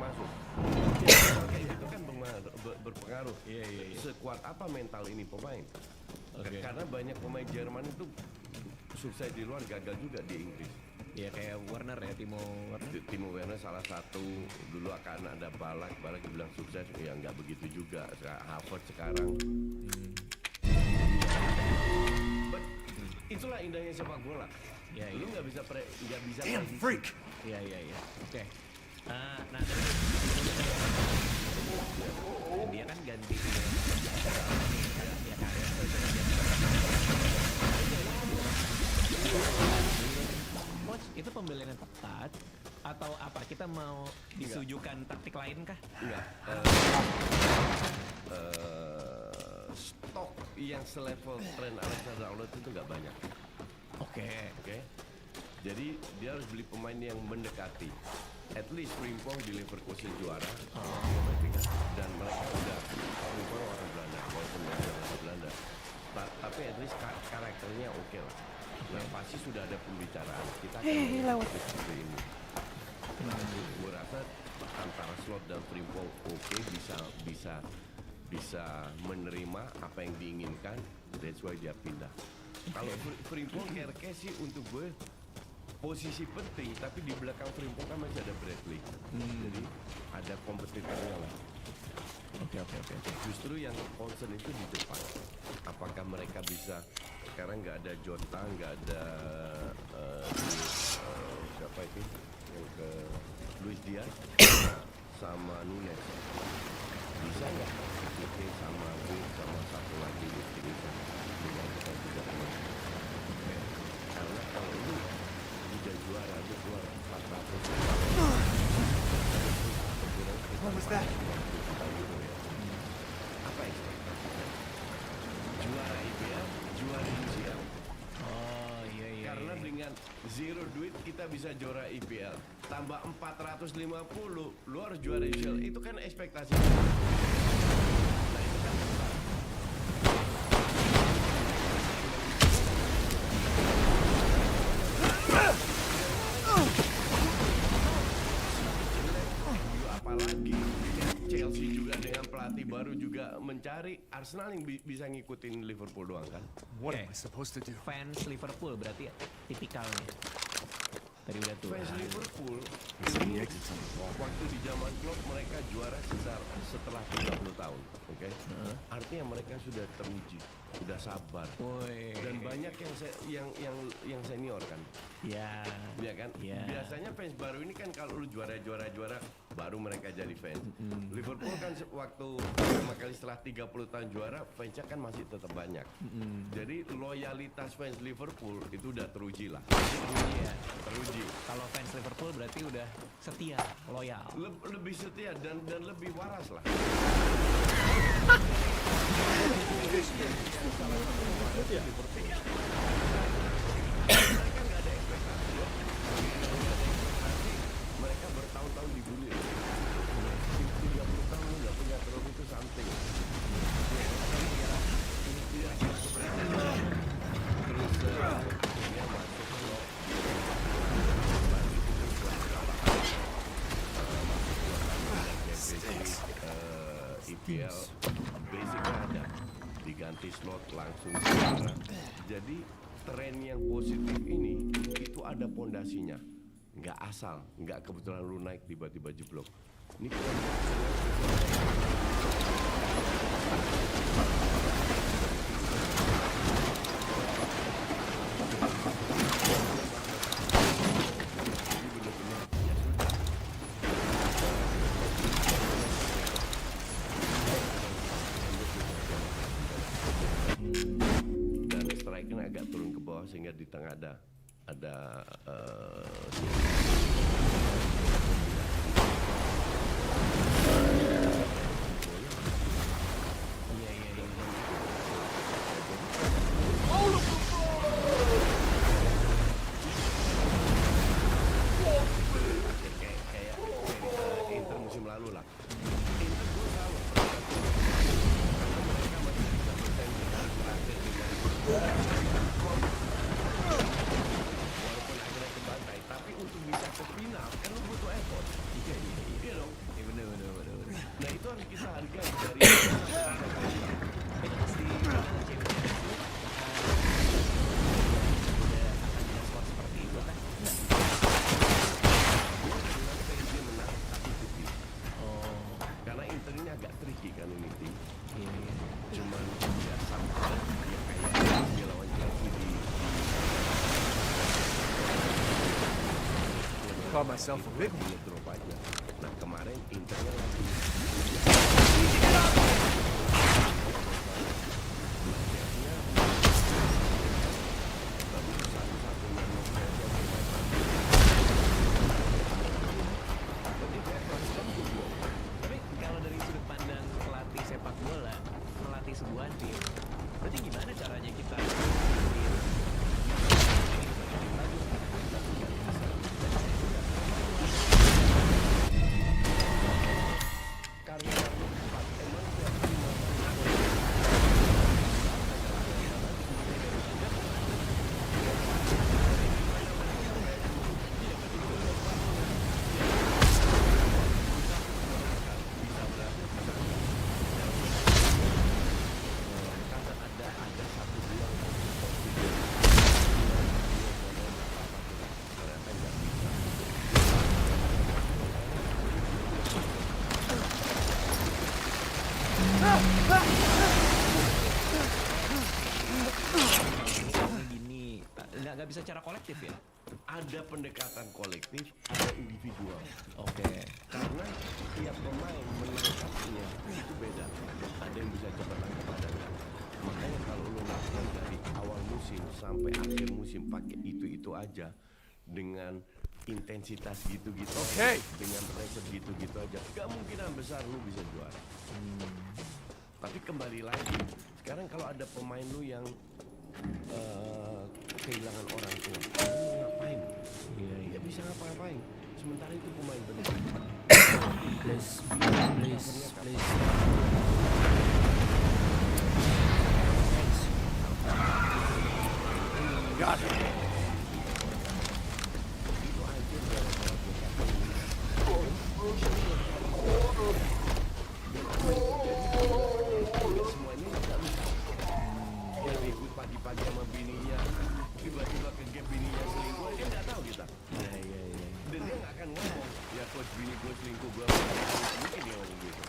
Ya, kayak gitu kan berpengaruh. Iya. Sekuat apa mental ini pemain? Karena banyak pemain Jerman itu sukses di luar, gagal juga di Inggris. Ya kayak Werner ya, Timo Werner salah satu. Dulu akan ada Balak bilang sukses, ya nggak begitu juga. Havertz sekarang. But itulah indahnya sepak bola. Ya, Lu nggak bisa Damn freak! Iya. Oke. Nah tadi dia kan ganti. Ya kan. Coach, itu pembelian yang tepat atau apa? Kita mau disujukan taktik lain kah? Enggak. Stok yang selevel Trent Alexander-Arnold itu nggak banyak. Oke. Jadi dia harus beli pemain yang mendekati. At least Frimpong di Leverkusen juara. Dan mereka udah Frimpong orang Belanda, walaupun mereka orang Belanda. Tapi at least karakternya oke lah. Nah pasti sudah ada pembicaraan. Kita akan seperti ini. Gue rasa antara Slot dan Frimpong oke, bisa menerima apa yang diinginkan. That's why dia pindah. Kalau Frimpong Kerke sih untuk gue posisi penting, tapi di belakang Frimpong kan masih ada Bradley. Jadi ada kompetitornya lah. Oke. Justru yang concern itu di depan. Apakah mereka bisa, sekarang nggak ada Jota, nggak ada siapa itu yang ke Luis Diaz sama Nunes. Bisa nggak? Oke, sama Will sama satu lagi ini dengan kita juga karena kalau lu udah juara, lu keluar 400. What was that? Apa ekspektasinya? Juara IPL, juara UCL. Oh iya. Karena dengan zero duit kita bisa juara IPL. Tambah 450, lu harus juara UCL. Itu kan ekspektasi. Nah itu kan besar. Apalagi Chelsea juga dengan pelatih baru juga mencari. Arsenal yang bisa ngikutin Liverpool doang kan. What am I supposed to do? Fans Liverpool berarti tipikalnya. Tadi udah tuh. Fans Liverpool waktu di zaman Klopp mereka juara setelah 30 tahun, oke? Artinya mereka sudah teruji, sudah sabar. Dan banyak yang senior kan. Iya. Iya kan? Iya. Biasanya fans baru ini kan kalau lu juara baru mereka jadi fans. Liverpool kan waktu pertama kali setelah 30 tahun juara, fansnya kan masih tetap banyak. Jadi loyalitas fans Liverpool itu udah teruji lah. Teruji. Kalau fans Liverpool berarti udah setia, loyal. Lebih setia dan lebih waras lah. Mereka bertahun-tahun dibully. 30 tahun nggak punya trofi itu something. Terus akhirnya masuk blok. IPL basicnya ada diganti slot langsung juara. Jadi tren yang positif ini itu ada pondasinya, nggak asal, nggak kebetulan lu naik tiba-tiba jeblok. Ini dan striker agak turun ke bawah sehingga di tengah ada kayak Inter musim lalu lah. Inter gue salah. Mereka masih bisa bersaing dengan terakhir dengan walaupun akhirnya ke bantai, tapi untuk bisa ke final kan lu butuh effort. Iya dong. Iya bener. Nah itu harus kita hargai dari Itu pasti skor seperti itu kan? dia menang tapi tipis. Karena Inter ini agak tricky kan ini tim. Cuman ya sama ya kayak dia lawan Chelsea di Call myself a big one. drop aja. Nah kemarin Internya lagi Tapi kalau dari sudut pandang pelatih sepak bola, melatih sebuah tim, berarti gimana caranya kita gini nggak bisa secara kolektif ya? ada pendekatan kolektif, ada individual. Oke. Karena tiap pemain menangkapnya itu beda. Ada yang bisa cepat nangkap, ada enggak. Makanya kalau lu lakukan dari awal musim sampai akhir musim pakai itu aja dengan intensitas gitu-gitu, dengan pressure gitu-gitu aja, kemungkinan besar lu bisa juara. Tapi kembali lagi, sekarang kalau ada pemain lu yang kehilangan orang tua, lu ngapain? Iya, bisa ngapa-ngapain. Sementara itu pemain benar. Please. God. Semuanya nggak bisa. Dia ribut pagi-pagi sama bininya, tiba-tiba ke gap bininya selingkuh, dia nggak tahu kita. Iya. Dan dia nggak akan ngomong, ya coach bini gue selingkuh, gue mungkin dia ngomong gitu.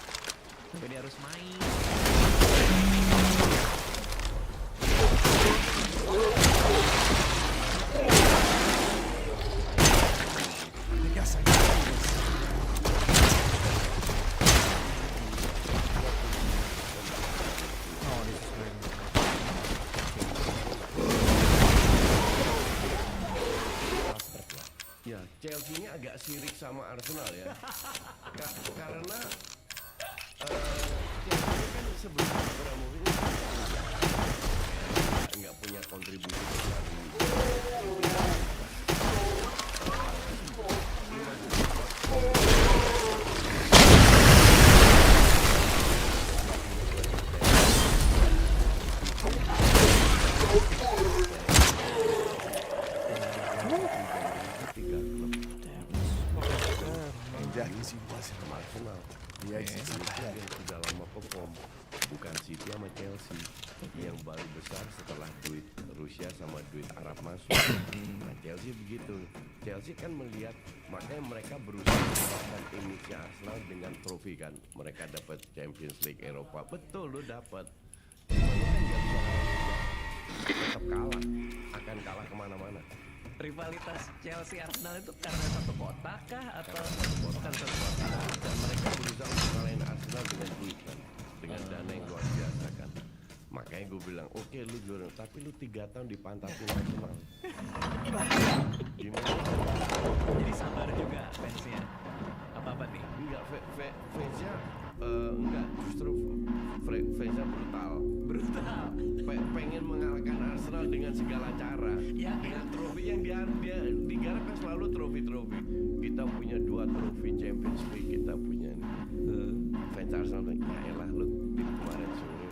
Tapi dia harus main. Chelsea ini agak sirik sama Arsenal ya. Karena Chelsea kan sebelum Abramovich nggak punya kontribusi besar di Arsenal. Dia yang sudah lama perform, bukan City sama Chelsea yang baru besar setelah duit Rusia sama duit Arab masuk. Nah, Chelsea begitu. Chelsea kan melihat, makanya mereka berusaha mengembangkan image-nya Arsenal dengan trofi kan. Mereka dapat Champions League Eropa, betul lo dapat. Cuma lo kan nggak bisa tetap kalah, akan kalah kemana-mana. Rivalitas Chelsea Arsenal itu karena satu kota kah atau bukan satu kota? Dan mereka berusaha untuk ngalahin Arsenal dengan duit kan, dengan dana yang luar biasa kan. Makanya gue bilang, oke, lu juara, tapi lu 3 tahun dipantasin Arsenal. Gimana? Jadi sabar juga fansnya. Apa-apa nih? Enggak, fansnya enggak, justru fansnya brutal. Pengen mengalahkan Arsenal dengan segala cara. Ya, dengan trofi yang dia digarap kan selalu trofi-trofi. Kita punya 2 trofi Champions League, kita punya fans Arsenal. Ya elah lu kemarin sore.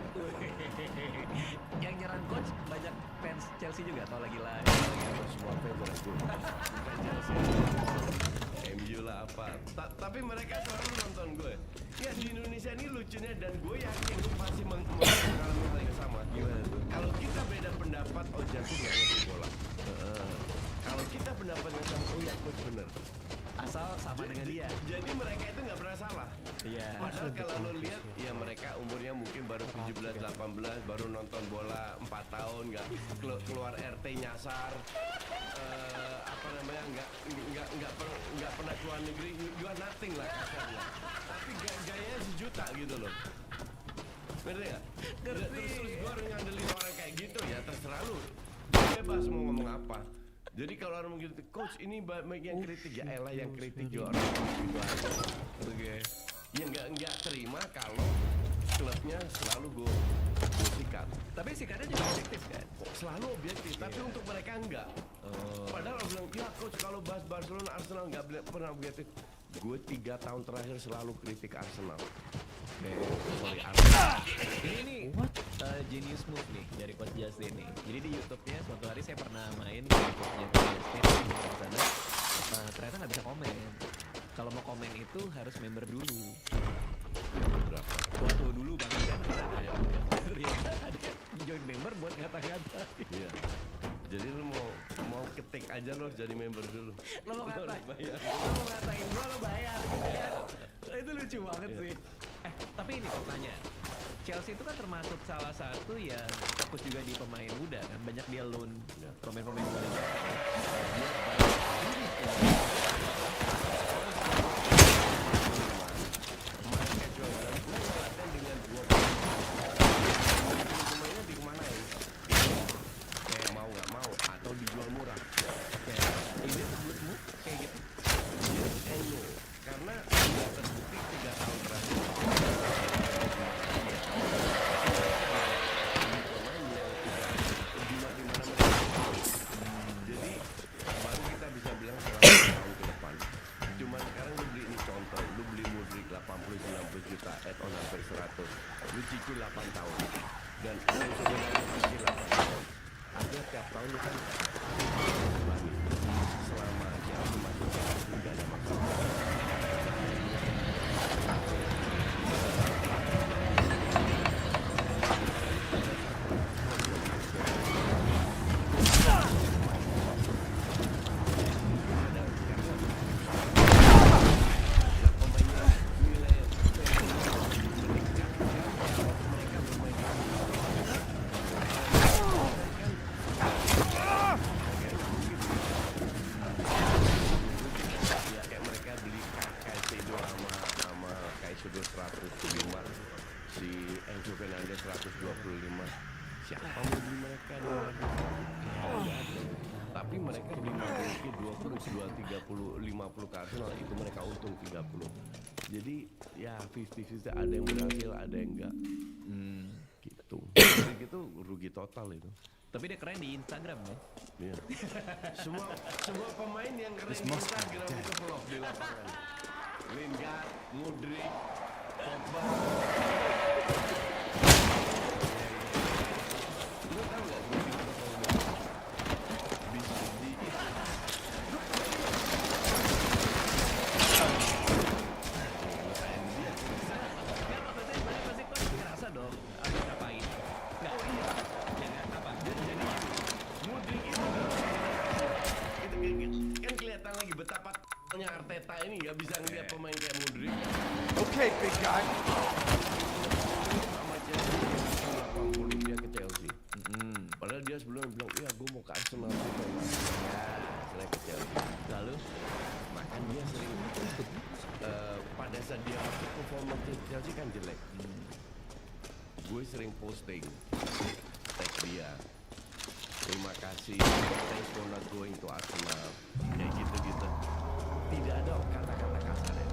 Yang nyerang coach banyak fans Chelsea juga atau lagi live? Semua fans nyerang gue. Fans Chelsea. MU lah apa. Tapi mereka selalu nonton gue. Ya di Indonesia ini lucunya dan gue yakin lu pasti mengalami hal yang sama. Gimana tuh? Kalau kita beda pendapat, oh Jago nggak ngerti bola. Kalau kita pendapatnya sama, oh ya coach bener. Asal sama dengan dia. Jadi mereka itu nggak pernah salah. Iya. Padahal kalau lo lihat, ya mereka umurnya mungkin baru 17-18, baru nonton bola 4 tahun, nggak keluar RT nyasar, apa namanya, nggak pernah keluar negeri, you are nothing lah kasarnya. Tapi gayanya sejuta gitu loh. Ngerti nggak? Terus gue harus ngandelin orang kayak gitu ya terserah lu. Bebas mau ngomong apa. Jadi kalau orang begitu, coach ini banyak yang kritik, ya elah yang kritik juga orang gitu aja. Oke. Ya nggak terima kalau klubnya selalu gue sikat. Tapi sikatnya juga objektif kan? Selalu objektif, tapi untuk mereka enggak. Padahal orang bilang, ya coach kalau bahas Barcelona Arsenal nggak pernah objektif. Gue 3 tahun terakhir selalu kritik Arsenal. Sorry Arsenal. Ini genius move nih dari Coach Justin nih. Jadi di YouTube-nya suatu hari saya pernah main di YouTube-nya Coach Justin di sana. Ternyata nggak bisa komen. Kalau mau komen itu harus member dulu. Berapa? Waktu dulu banget kan ada join member buat ngata-ngata. Iya. Jadi lu mau ketik aja lo jadi member dulu. Lo mau ngatain gua lo bayar. Itu lucu banget sih. Tapi ini pertanyaan. Chelsea itu kan termasuk salah satu yang fokus juga di pemain muda kan, banyak dia loan pemain-pemain muda. Pemainnya dikemanain? Mau nggak mau atau dijual murah? Ini menurutmu kayak gitu? Karena sudah terbukti 3 tahun terakhir. Jadi baru kita bisa bilang selama tahun ke depan. Cuman sekarang lu beli ini contoh, lu beli Mudryk 80-90 juta, add-on hampir 100, lu cicil 8 tahun. Dan lu sebenarnya cicil 8 tahun. Artinya tiap tahun lu kan selama aja masih nggak ada masalah. James jual 30, 50 ke Arsenal, itu mereka untung 30. Jadi ya 50-50, ada yang berhasil, ada yang enggak. Gitu. Jadi gitu rugi total itu. Tapi dia keren di Instagram ya. Iya. semua pemain yang keren di Instagram itu flop di lapangan. Lingard, Mudryk, Pogba. Lu tahu nggak bisa di Ngerasa dong harus ngapain. Nggak, jangan apa. Jadi Mudryk itu kan kelihatan lagi betapa nya Arteta ini nggak bisa ngeliat pemain kayak Mudryk. Okay, big guy. Sama Chelsea 80 dia ke Chelsea. Padahal dia sebelumnya bilang, iya gue mau ke Arsenal gitu. Ya, saya ke Chelsea. Lalu makan dia sering pada saat dia masuk performance Chelsea kan jelek. Gue sering posting tag dia. Terima kasih, thanks for not going to Arsenal. Kayak gitu-gitu. Tidak ada kata-kata kasar ya.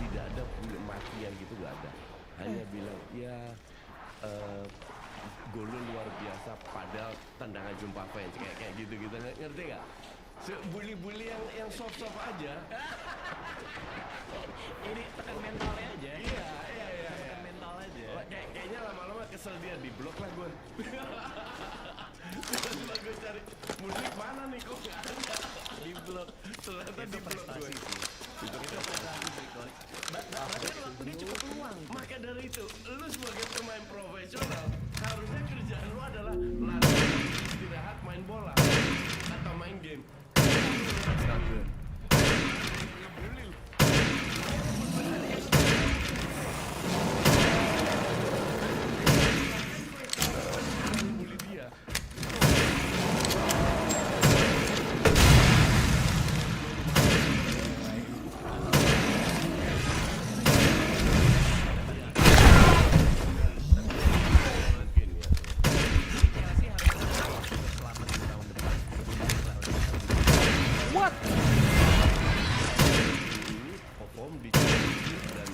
Tidak ada matian gitu, gak ada. Hanya bilang, ya gol lu luar biasa padahal tendangan jumpa fans kayak gitu-gitu, ngerti gak? Bully-bully yang soft-soft aja. ini tekan mentalnya aja. Iya. Tekan mental aja. Kayaknya lama-lama kesel dia, di blok lah gue. Setelah gue cari Mudryk mana nih, kok gak ada. Di blok, ternyata di blok gue. Itu prestasi. Berarti waktu dia cukup luang. Maka dari itu, lu sebagai pemain profesional harusnya kerjaan lu adalah latihan, istirahat, main bola atau main game. Bully dia. What? Ini perform di Chelsea dan di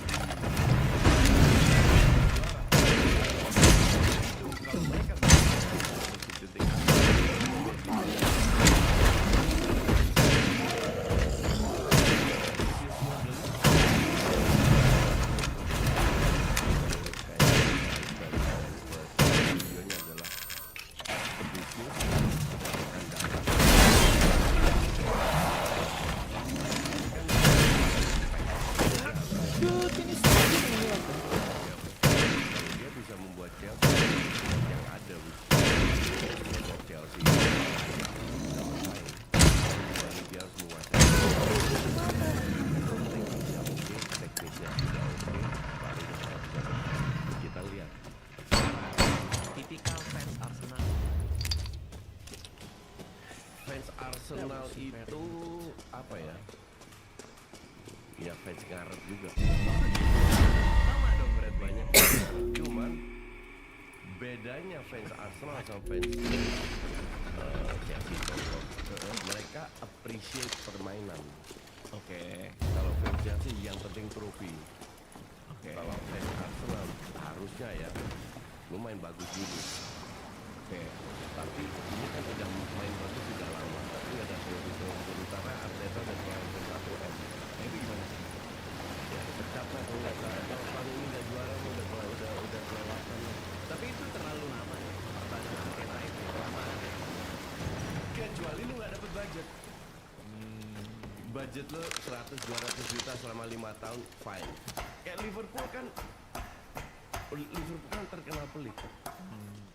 kalau mereka detik tujuannya adalah bisnis dan data. Dia bisa membuat Chelsea yang ada membuat Chelsea dia harus menguasai teknisnya sudah oke, baru kita lihat. Tipikal fans Arsenal. Fans Arsenal itu apa ya? Ya fans ngaret juga. Sama dong berarti. Banyak. Cuman bedanya fans Arsenal sama fans Chelsea contoh, mereka appreciate permainan. Oke. Kalau fans Chelsea yang penting trofi. Oke. Kalau fans Arsenal harusnya ya lu main bagus dulu. Oke. Tapi ini kan udah main bagus sudah lama, tapi nggak ada trofi terutama Arteta dan Brighton 1M. Itu gimana sih? Ya tercapai kalau nggak salah. Kalau tahun ini nggak juara udah kelewatan. Tapi itu terlalu lama ya. Pertanyaan Arteta itu lama. Kecuali lu nggak dapet budget. Budget lu 100-200 juta selama 5 tahun, fine. Kayak Liverpool kan terkenal pelit.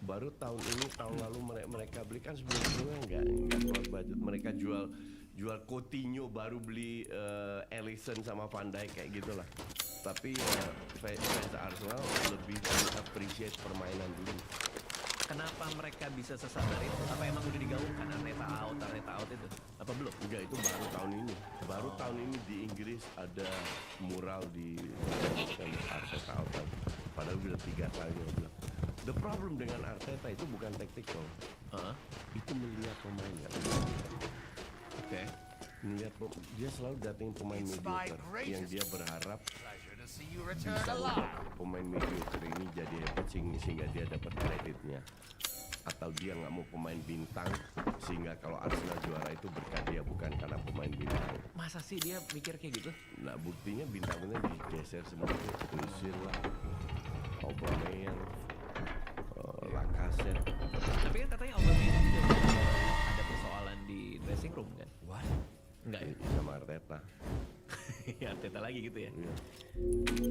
Baru tahun ini, tahun lalu mereka beli kan sebelumnya nggak keluar budget. Mereka jual Coutinho, baru beli Alisson sama Van Dijk kayak gitulah. Tapi fans Arsenal lebih appreciate permainan dulu. Kenapa mereka bisa sesadar itu? Apa emang udah digaungkan Arteta out itu? Apa belum? Enggak, itu baru tahun ini. Baru tahun ini di Inggris ada mural di Arteta out. Padahal udah 3 kali dia bilang. The problem dengan Arteta itu bukan tactical. Itu melihat pemainnya. Oke. Ngeliat dia selalu datengin pemain mediocre yang dia berharap Pleasure to see you bisa return membuat alive. pemain mediocre ini jadi hebat sehingga dia dapat kreditnya. Atau dia nggak mau pemain bintang sehingga kalau Arsenal juara itu berkat dia bukan karena pemain bintang. Masa sih dia mikir kayak gitu? Nah buktinya bintangnya digeser semua, Özil lah, Aubameyang, Lacazette. Tapi kan katanya Aubameyang juga ada persoalan di dressing room kan? What? Enggak ya? Sama Arteta. Ya Arteta lagi gitu ya? Iya.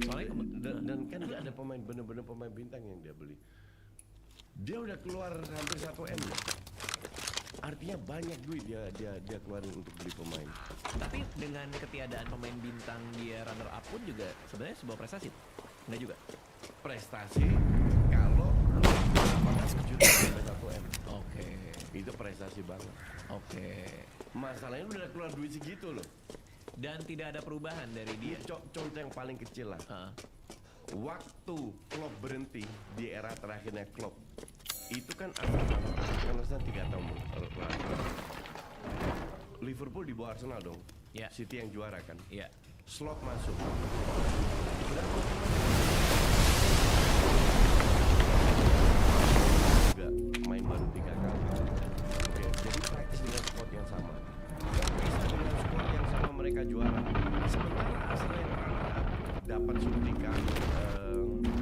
Soalnya Dan kan nggak ada pemain bener-bener pemain bintang yang dia beli. Dia udah keluar hampir 1 M ya. Artinya banyak duit dia keluarin untuk beli pemain. tapi dengan ketiadaan pemain bintang dia runner up pun juga sebenarnya sebuah prestasi. Enggak juga? Prestasi kalau lu 18 juta sampai 1 M. Oke. Itu prestasi banget. Oke. Masalahnya udah keluar duit segitu loh. Dan tidak ada perubahan dari dia. Contoh yang paling kecil lah. Waktu Klopp berhenti di era terakhirnya Klopp, itu kan Arsenal 3 tahun Liverpool di bawah Arsenal dong. Ya. City yang juara kan. Iya. Slot masuk. Juga main baru 3 kali. Oke, jadi praktis dengan squad yang sama. Bisa dengan squad yang sama mereka juara. Sementara Arsenal yang dapat suntikan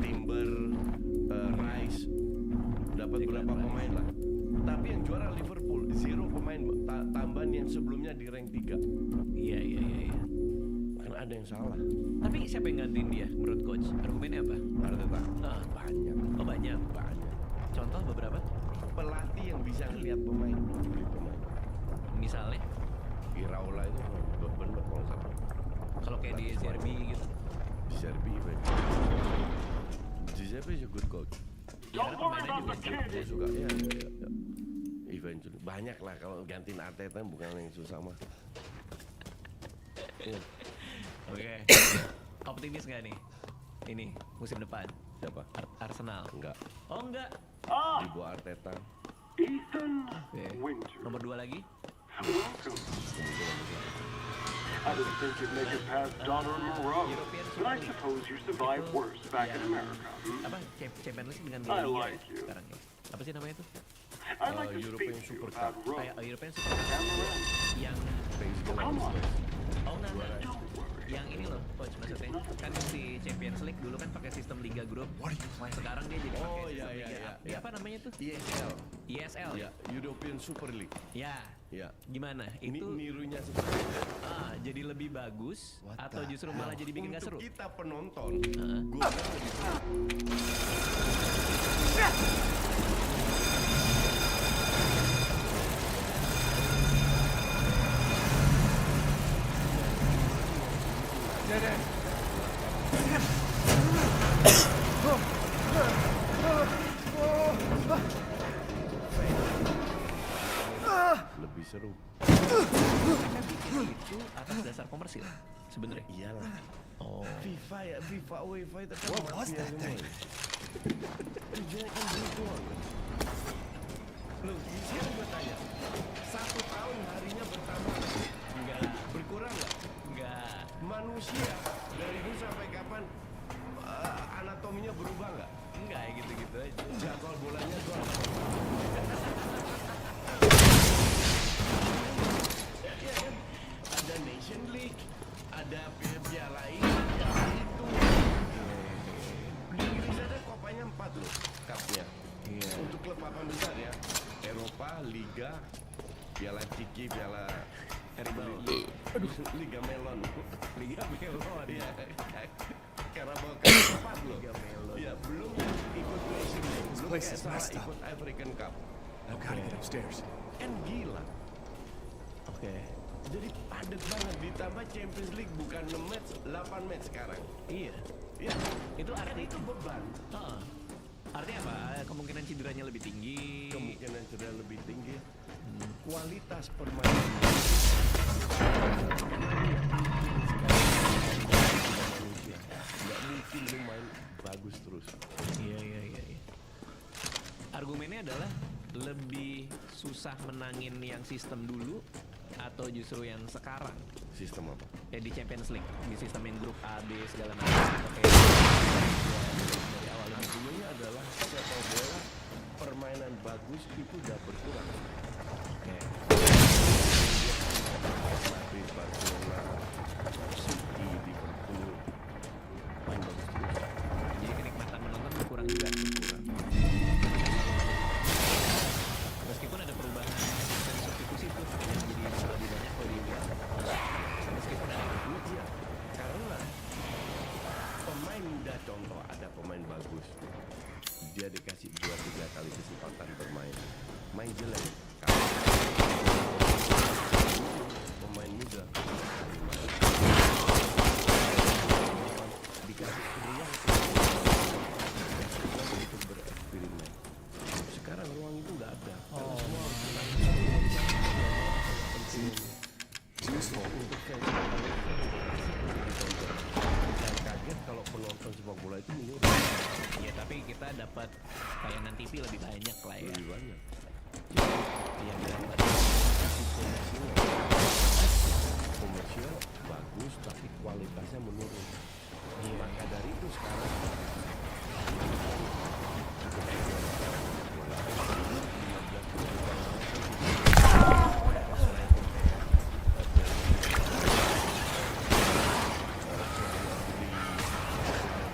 Timber, Rice, dapat beberapa pemain lah. Tapi yang juara Liverpool, 0 pemain tambahan yang sebelumnya di rank 3. Iya. Kan ada yang salah. Tapi siapa yang gantiin dia menurut coach? Argumennya apa? Arteta. Banyak. Oh banyak. Banyak. Contoh beberapa? Pelatih yang bisa ngeliat pemain, beli pemain. Misalnya? Iraola itu bener kalau nggak salah. Kalau kayak di Serbi gitu. Di Serbi, di Serbi is a good coach. Ya karena pemainnya juga Saya suka, ya. Eventually banyak lah kalau gantiin Arteta bukan yang susah mah. Oke. Optimis nggak nih? Ini musim depan. Siapa? Arsenal. Enggak. Oh enggak. Di bawah Arteta. Ethan Oke. Winter. Nomor 2 lagi. Welcome. I didn't think you'd make it past Donnarumma Road, but I suppose you survived worse back in America. Apa? Champions League dengan I Liga like you. sekarang ya. Apa sih namanya itu? I'd like to European speak to you Super about Rome Kayak European Super and Lorenzo. yang Come on. oh enggak. Don't worry. Yang ini loh coach maksudnya. Kan si Champions League dulu kan pakai sistem Liga Grup. Sekarang dia jadi pakai Oh, sistem iya, Liga. iya, Dia apa namanya tuh? ESL. ESL. Ya, European Super League. Ya. Ya. Gimana? Ini Itu nirunya seperti itu. jadi lebih bagus atau justru malah jadi bikin gak seru? Untuk kita penonton, gue lebih seru. Lebih seru. Mereka bikin itu atas dasar komersil sebenarnya. Iyalah. Oh. FIFA ya, FIFA UEFA itu kan mafia semua. Tujuannya kan duit doang. Loh, sekarang gue tanya, 1 tahun harinya bertambah? Enggak. Berkurang nggak? Enggak. Manusia dari dulu sampai kapan anatominya berubah nggak? Enggak ya gitu-gitu aja. Jadwal bolanya doang. Ya kan? Ada Nation League, ada piala ini, piala itu. Di Inggris ada kopanya 4 loh, cupnya. Untuk klub papan besar ya, Eropa, Liga, Piala Ciki, Piala Harimau. Liga Melon. Liga Melon. Iya. Carabao Cup 4 loh. Liga Melon. Ya, belum yang ikut Nation League, belum place kayak is salah messed up. ikut African Cup. I've got to get upstairs. Kan gila. Oke. Jadi padat banget, ditambah Champions League bukan 6 match, 8 match sekarang. Iya. Ya, Itu kan arti itu beban. Heeh. Artinya apa? Kemungkinan cederanya lebih tinggi. Kemungkinan cedera lebih tinggi. Kualitas permainan. Manusia. Nggak mungkin lu main bagus terus. Iya. Argumennya adalah lebih susah menangin yang sistem dulu atau justru yang sekarang? Sistem apa? Ya di Champions League, di sistem yang grup A, B segala macam. Oke. Dari awal ini. Argumennya adalah sepak bola permainan bagus itu udah berkurang. Oke. Madrid, Barcelona, City, Liverpool main bagus terus. Jadi kenikmatan menonton berkurang juga. Berkurang. Meskipun ada perubahan sistem substitusi itu yang jadi lebih banyak kalau di Liga. Meskipun ada Iya, karena pemain muda contoh ada pemain bagus, dia dikasih 2-3 kali kesempatan bermain, main jelek. Pemain muda dikasih ruang untuk bereksperimen. Sekarang ruang itu nggak ada. Semua untuk dan kaget kalau penonton sepak bola itu menurun. ya tapi kita dapat tayangan TV lebih banyak lah ya. Lebih banyak. Yang dapat Komersial bagus tapi kualitasnya menurun. Maka dari itu sekarang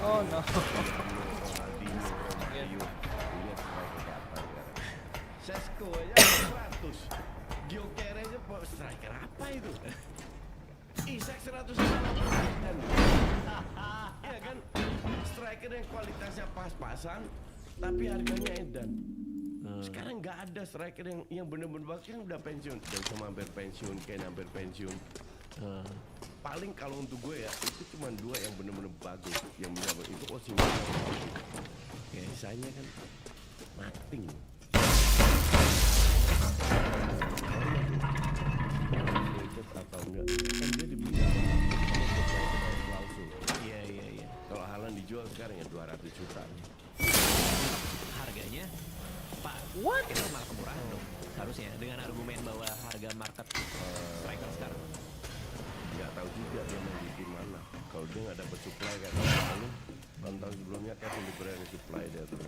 oh no. Sesko aja 100. Gyökeres aja striker apa itu? Isak 100 dan iya kan striker yang kualitasnya pas-pasan tapi harganya edan. Sekarang nggak ada striker yang bener-bener bagus, kan udah pensiun dan sama hampir pensiun, kayak hampir pensiun. Paling kalau untuk gue ya itu cuma 2 yang bener-bener bagus, yang bener-bener itu Osimhen. Ya sisanya kan nothing. Atau enggak kan dia dibilang klausul. Iya. Kalau Haaland dijual sekarang ya 200 juta. Harganya Pak, itu malah kemurahan dong. Harusnya dengan argumen bahwa harga market striker sekarang. Nggak tahu juga dia mau di tim mana. Kalau dia nggak dapat supply kayak tahun tahun sebelumnya kan di brand supply dia tuh.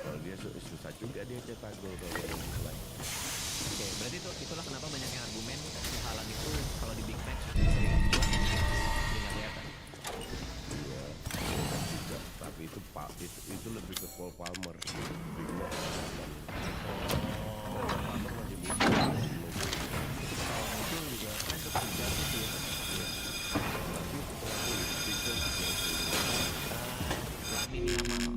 Kalau dia susah juga dia cetak gol kalau dia supply. Oke, berarti itulah kenapa banyak yang argumen si Haaland itu kalau di big match sering jual, dia nggak kelihatan. Iya, juga. Tapi itu lebih ke Cole Palmer. Big match. Palmer masih muda. Itu juga kan ketiga gitu ya. Lamine Yamal.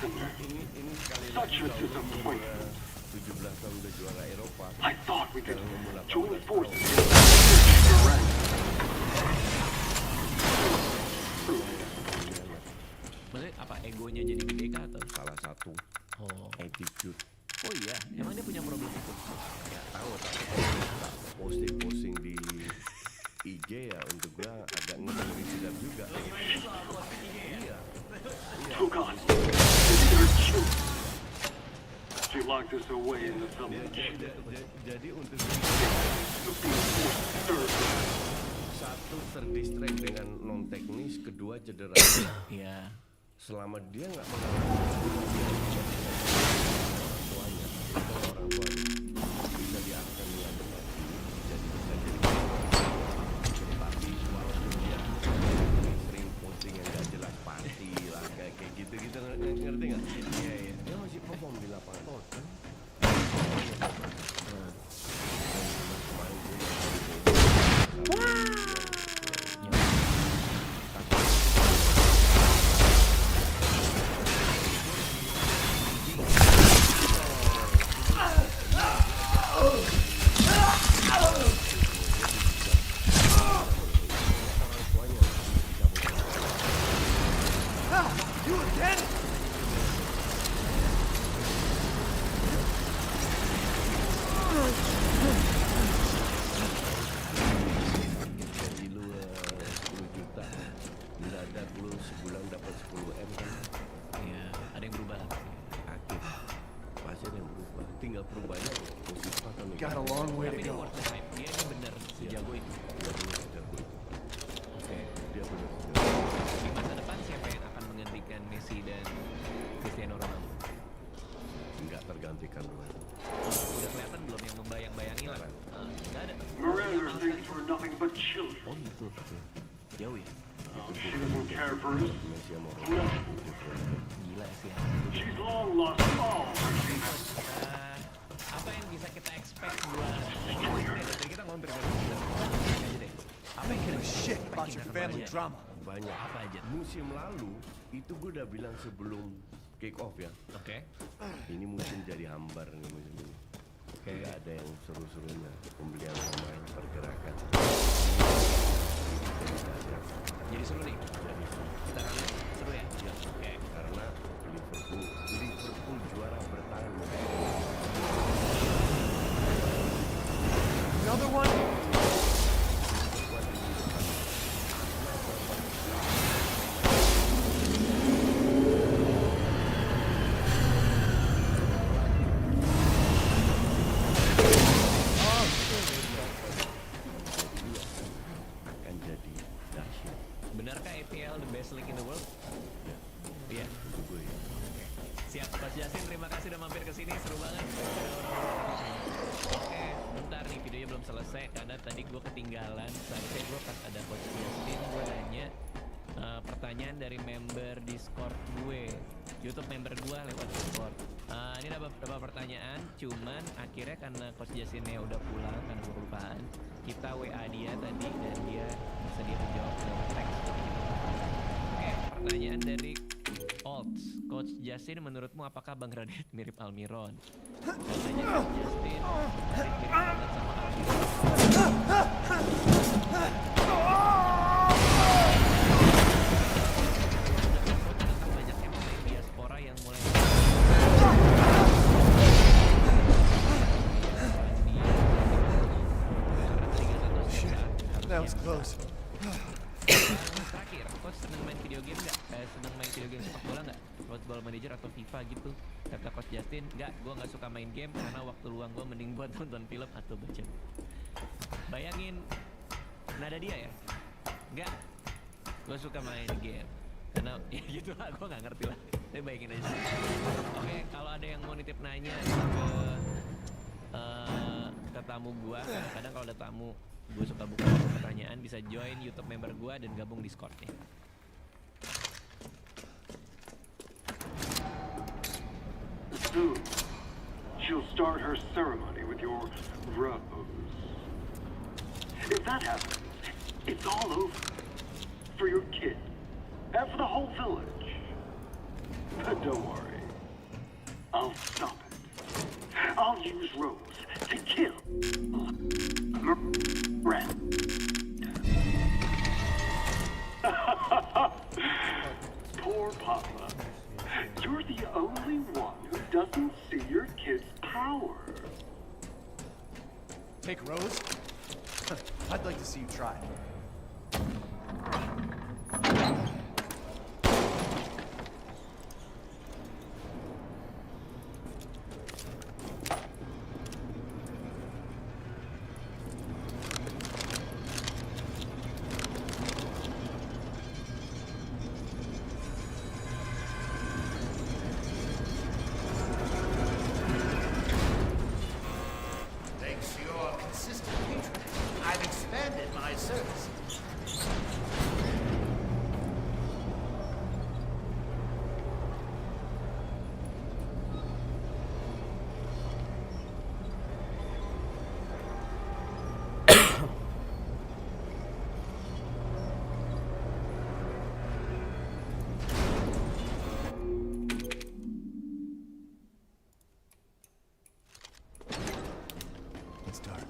Ini sekali lagi kalau umur 17 tahun udah juara Eropa. I thought we could join forces. Maksudnya apa egonya jadi gede kah atau? Salah satu attitude. Oh iya, emang dia punya problem itu? Nggak tahu tapi posting di IG ya untuk gua agak ngeri sedap juga. Iya. Oh God. She locked us away in the village. Jadi untuk satu terdistract dengan non teknis, kedua cedera. Iya. Selama dia nggak mengalami orang tuanya bisa diarahkan dengan benar, jadi bisa jadi tapi walaupun dia sering posting yang nggak jelas party lah kayak gitu ngerti nggak? Iya dia masih perform di lapangan. tinggal perubahannya positif atau negatif. Got a long way to Tapi dia go. worth the hype. Dia ini bener sejago itu. Dia benar jago itu. Oke. Dia benar jago. Di masa depan siapa yang akan menggantikan Messi dan Cristiano Ronaldo? Nggak tergantikan dulu. Udah kelihatan belum yang membayang-bayangi lah? Nggak ada. Miranda thinks we're nothing but children. Oh gitu. Jauh ya? She doesn't care for us. Messi sama Ronaldo different. Gila sih ya. She's long lost all her demons. Apa yang bisa kita expect buat tadi kita ngobrol aja deh. Apa yang kira Shit about your family drama. Banyak. Apa aja? Musim lalu itu gue udah bilang sebelum kick off ya. Oke. Ini musim jadi hambar nih musim ini. Nggak ada yang seru-serunya. Pembelian pemain, pergerakan. Jadi seru nih. Kita akan seru ya. Oke. Karena Liverpool juara bertahan. Another one? Akan jadi dahsyat. Benarkah EPL the best league in the world? Iya. Itu gue ya. Siap, Coach Justin, terima kasih udah mampir ke sini, seru banget. Oke, bentar nih videonya belum selesai karena tadi gue ketinggalan. Sampai gue pas ada Coach Justin, gue nanya pertanyaan dari member Discord gue, YouTube member gue lewat Discord. Ini ada pertanyaan, cuman akhirnya karena Coach Justinnya udah pulang karena gue kelupaan, kita WA dia tadi dan dia bersedia menjawab lewat teks. Oke, pertanyaan dari Olds, Coach Justin, menurutmu apakah Bang Radit mirip Almiron? Katanya Coach Justin mirip banget sama Almiron. Banyaknya pemain diaspora yang mulai That was close. Terakhir, Coach seneng main video game nggak? Seneng main video game sepak bola nggak? Football Manager atau FIFA gitu? Kata Coach Justin, nggak, gue nggak suka main game karena waktu luang gue mending buat nonton film atau baca. Bayangin, nada dia ya? Nggak, gue suka main game karena ya gitu lah, gue nggak ngerti lah. Tapi bayangin aja. Oke, kalau ada yang mau nitip nanya ke tamu gue, kadang-kadang kalau ada tamu gue suka buka pertanyaan, bisa join YouTube member gue dan gabung Discordnya. Soon, she'll start her ceremony with your rose. If that happens, it's all over. For your kid. And for the whole village. But don't worry. I'll stop it. I'll use Rose to kill Brad. Poor Papa. You're the only one who doesn't see your kid's power. Take Rose? I'd like to see you try. Thanks to your consistent patronage, I've expanded my services. It's dark.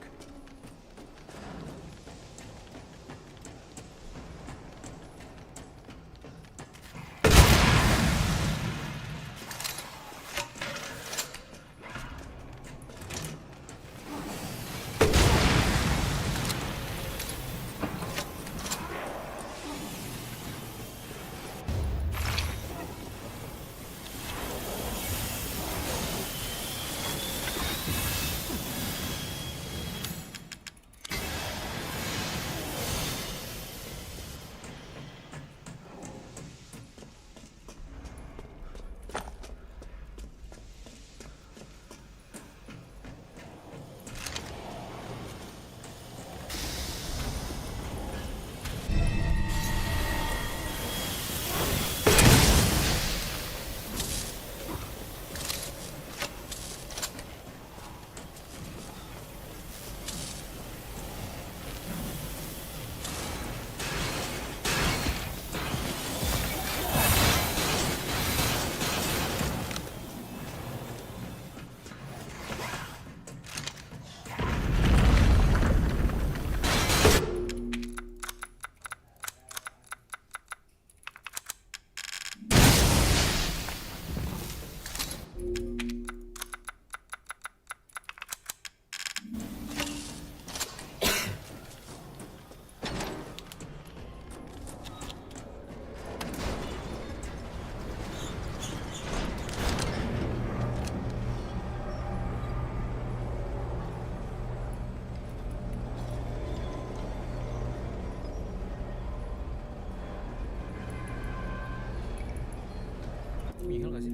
punya heal gak sih?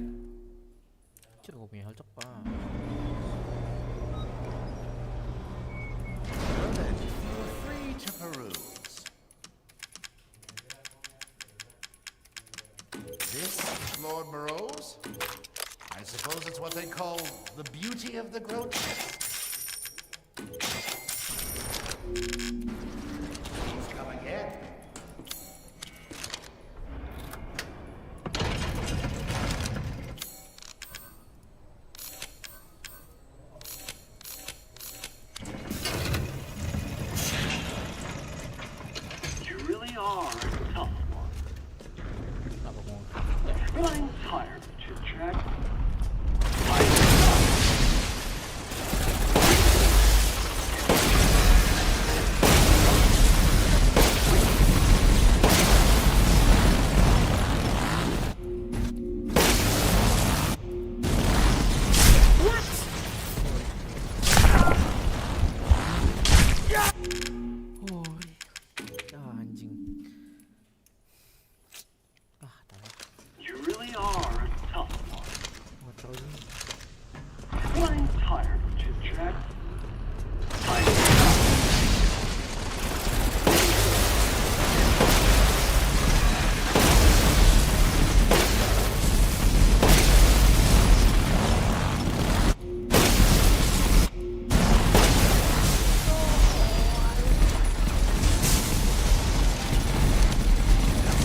Cek aku punya heal cepat. Well then, feel free to peruse. This, Lord Burroughs? I suppose it's what they call the beauty of the grotesque. Please come again. You really are a tough one. Kenapa mau? But I'm tired of chit-chat. Anjing. Tahu. You really are a tough one. Nggak tahu ini. But I'm tired of chit-chat.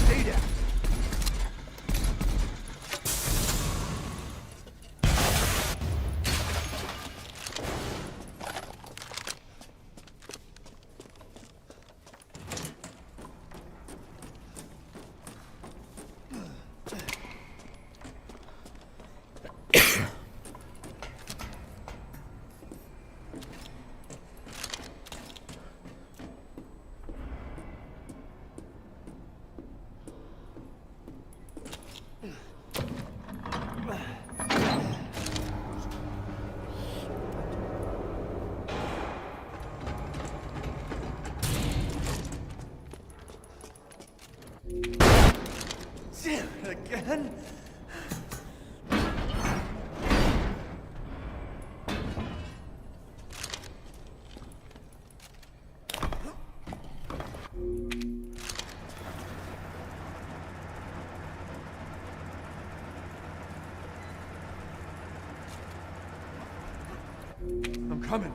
Stay down. Damn it again. I'm coming.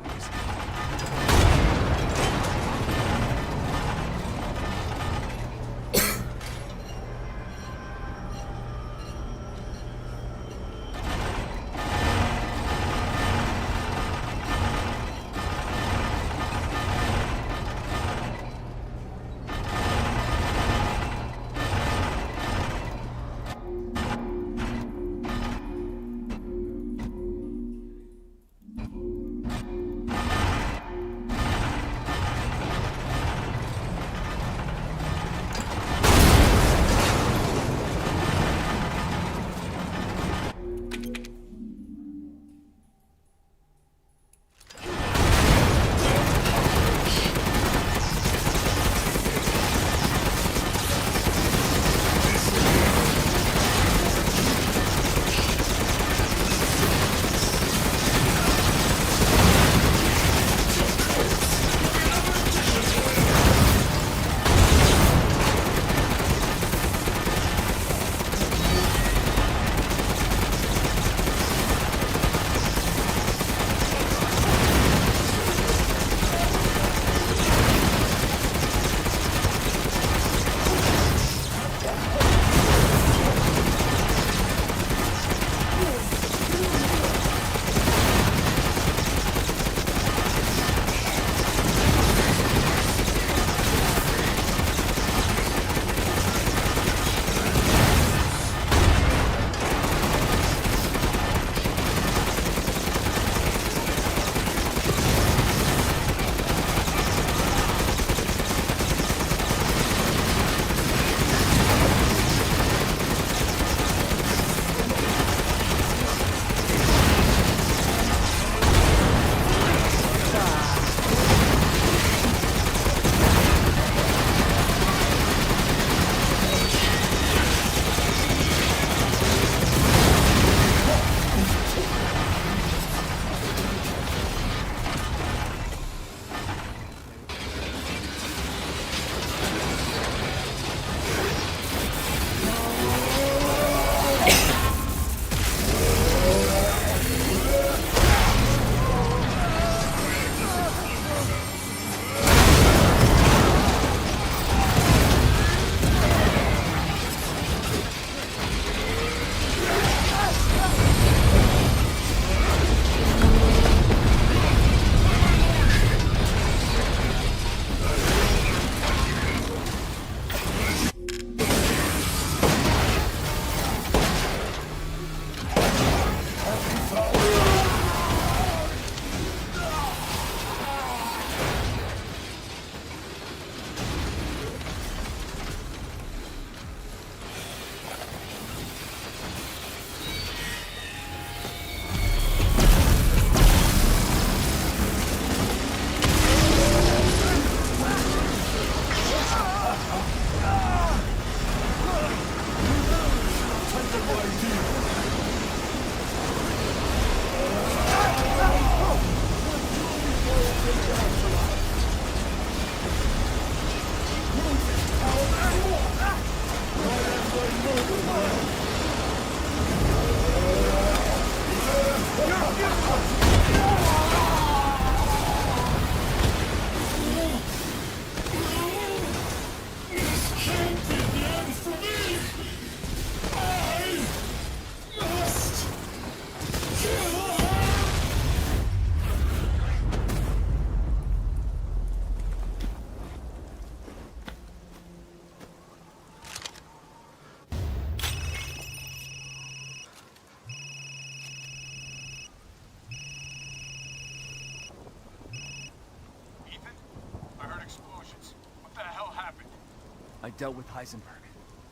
I dealt with Heisenberg.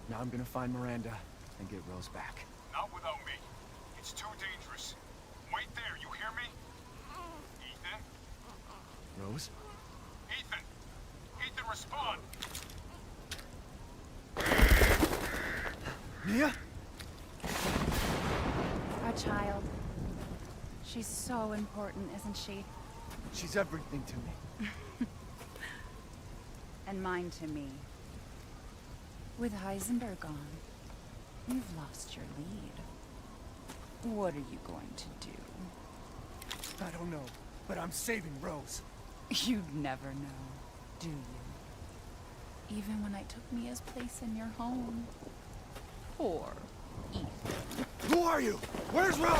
Now I'm gonna find Miranda and get Rose back. Not without me. It's too dangerous. Wait there, you hear me? Ethan? Rose? Ethan! Ethan, respond! Mia? Our child. She's so important, isn't she? She's everything to me. And mine to me. With Heisenberg gone, you've lost your lead. What are you going to do? I don't know, but I'm saving Rose. You'd never know, do you? Even when I took Mia's place in your home. Poor Ethan. Who are you? Where's Rose?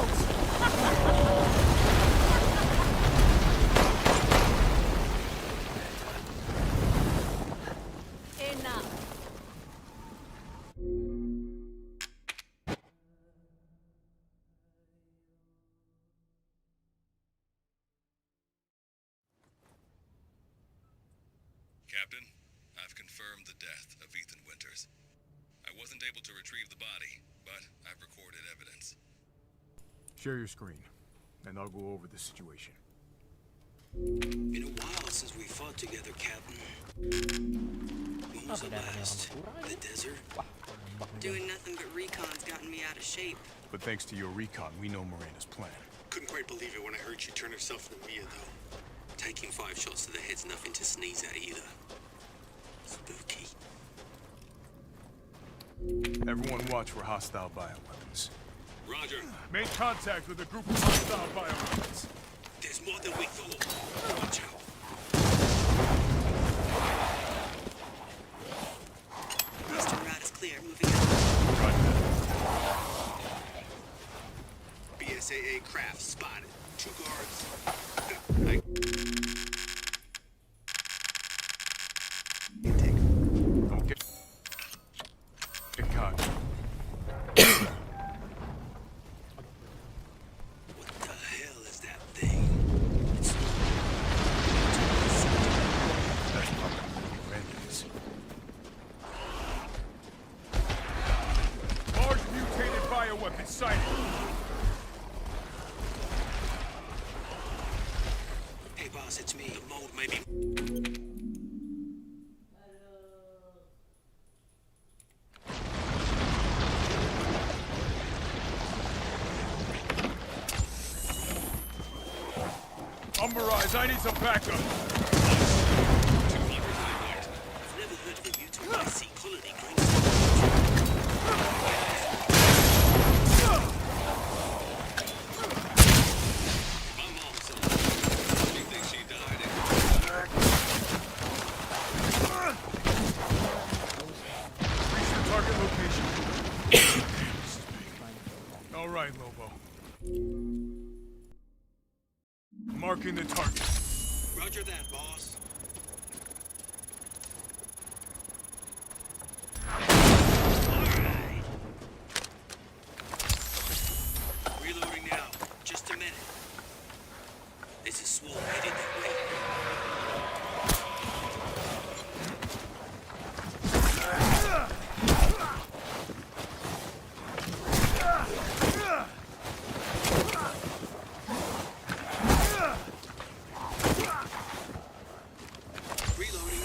Enough. Captain, I've confirmed the death of Ethan Winters. I wasn't able to retrieve the body, but I've recorded evidence. Share your screen, and I'll go over the situation. Been a while since we fought together, Captain. When was the last? The desert? Doing nothing but recon's gotten me out of shape. But thanks to your recon, we know Miranda's plan. Couldn't quite believe it when I heard she turned herself into Mia, though. Taking 5 shots to the head's nothing to sneeze at either. Spooky. Everyone watch for hostile bioweapons. Roger. Make contact with a group of hostile bioweapons. There's more than we thought. Watch out. Eastern route is clear. Moving out. BSAA craft spotted. 2 guards. Okay. Get caught. What the hell is that thing? That's probably Miranda's. Large mutated bioweapon sighted. Hey, boss, it's me. The mold may be... Mirage, I need some backup. I've never heard of a mutant IC colony going. My mom's alive. You think she died Reach your target location. All right, Lobo. Marking the target. Roger that, boss. Alright. Reloading now. Just a minute. This is Swole headed that way. Reloading.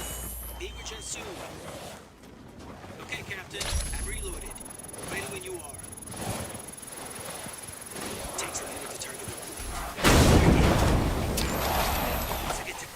Meet with you soon. Okay, Captain. I'm reloaded. Ready when you are. Takes a minute to target the point. So get to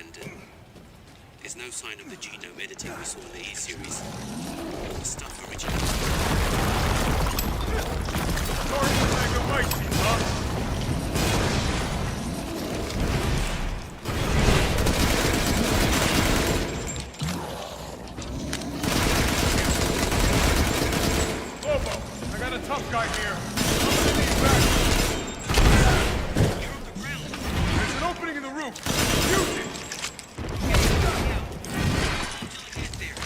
abandoned. There's no sign of the genome editing we saw in the E-series. All the stuff originates. Sorry to make a waste, huh? Tough guy here. I'm gonna need back. You're on the ground. There's an opening in the roof. Use it. Get there.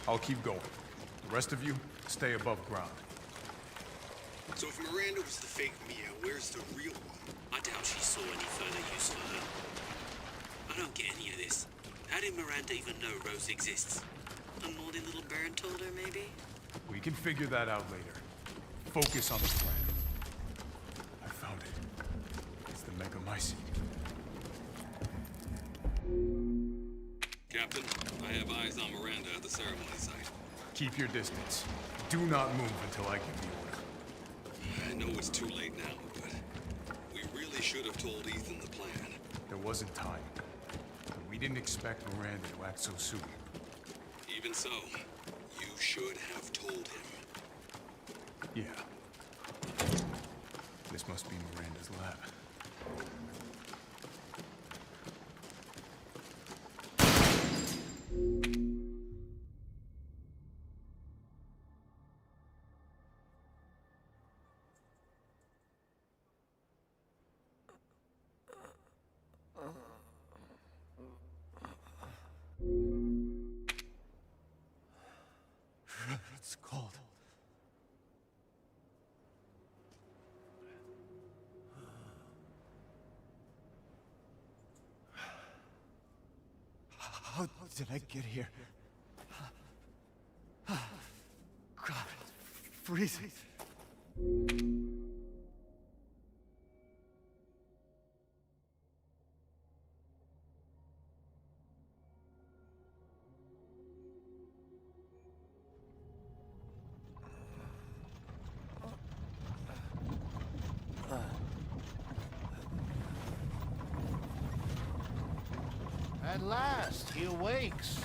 I'll keep going. The rest of you, stay above ground. So if Miranda was the fake Mia, where's the real one? I doubt she saw any further use for her. I don't get any of this. How did Miranda even know Rose exists? A moldy little bird told her, maybe? We can figure that out later. Focus on the plan. I found it. It's the Megamycete. Captain, I have eyes on Miranda at the ceremony site. Keep your distance. Do not move until I give the order. I know it's too late now, but we really should have told Ethan the plan. There wasn't time. We didn't expect Miranda to act so soon. Even so, you should have told him. Yeah. This must be Miranda's lab. It's cold. How did I get here? God, it's freezing. At last, he awakes.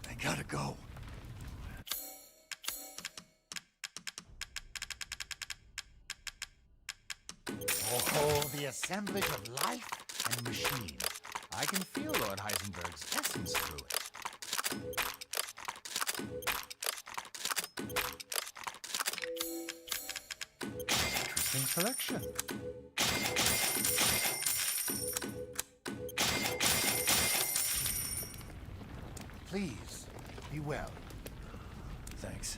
I gotta go. Oh, the assemblage of life and machine. I can feel Lord Heisenberg's essence through it. Interesting selection. Please, be well. Thanks.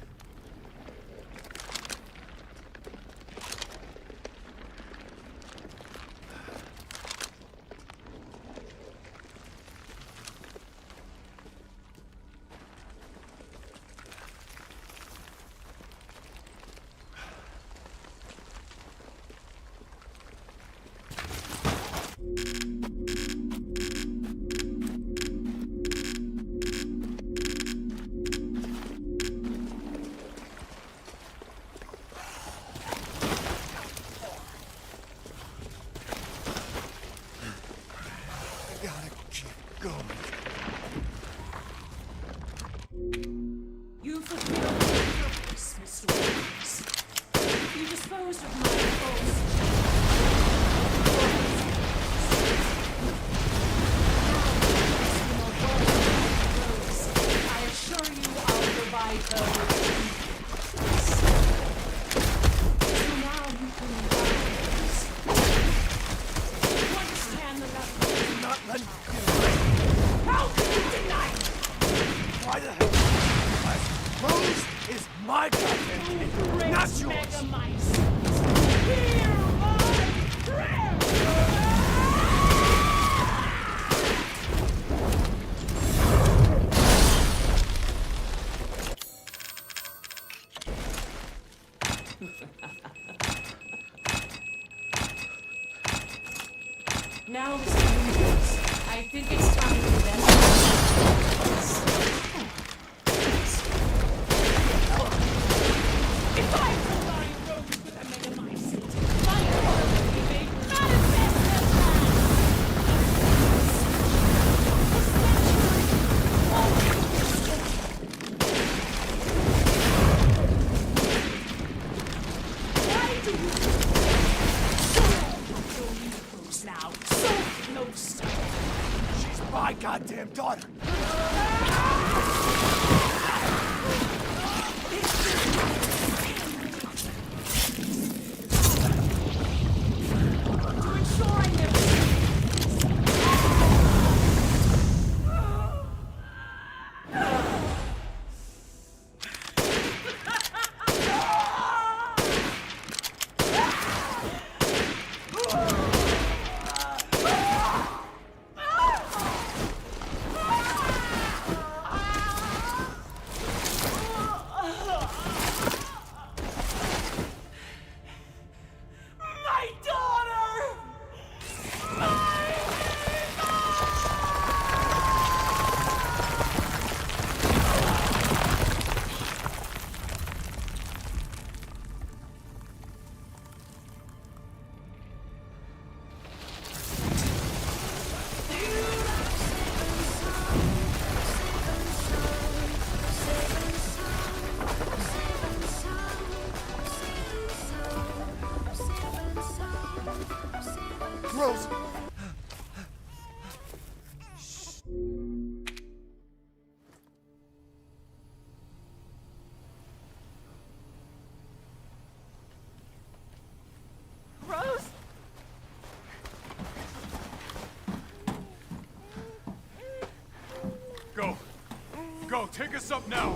Gotta keep going. You fulfilled your purpose, Mr. Williams. You disposed of my foes. I assure you I'll provide her with peace. So now you can rise. You understand the love. Not let me get How can you deny it? Why the hell? Rose is my goddamn kid, not yours. Megamice. Hear my prayer. Now, Mr. Williams, I think it's time to invest. If I provide Rose with a megamycete, my order will be made manifest as why do you so now, so close? She's my goddamn daughter. To ensure I never my daughter! Rose. Rose! Go. Go, take us up now.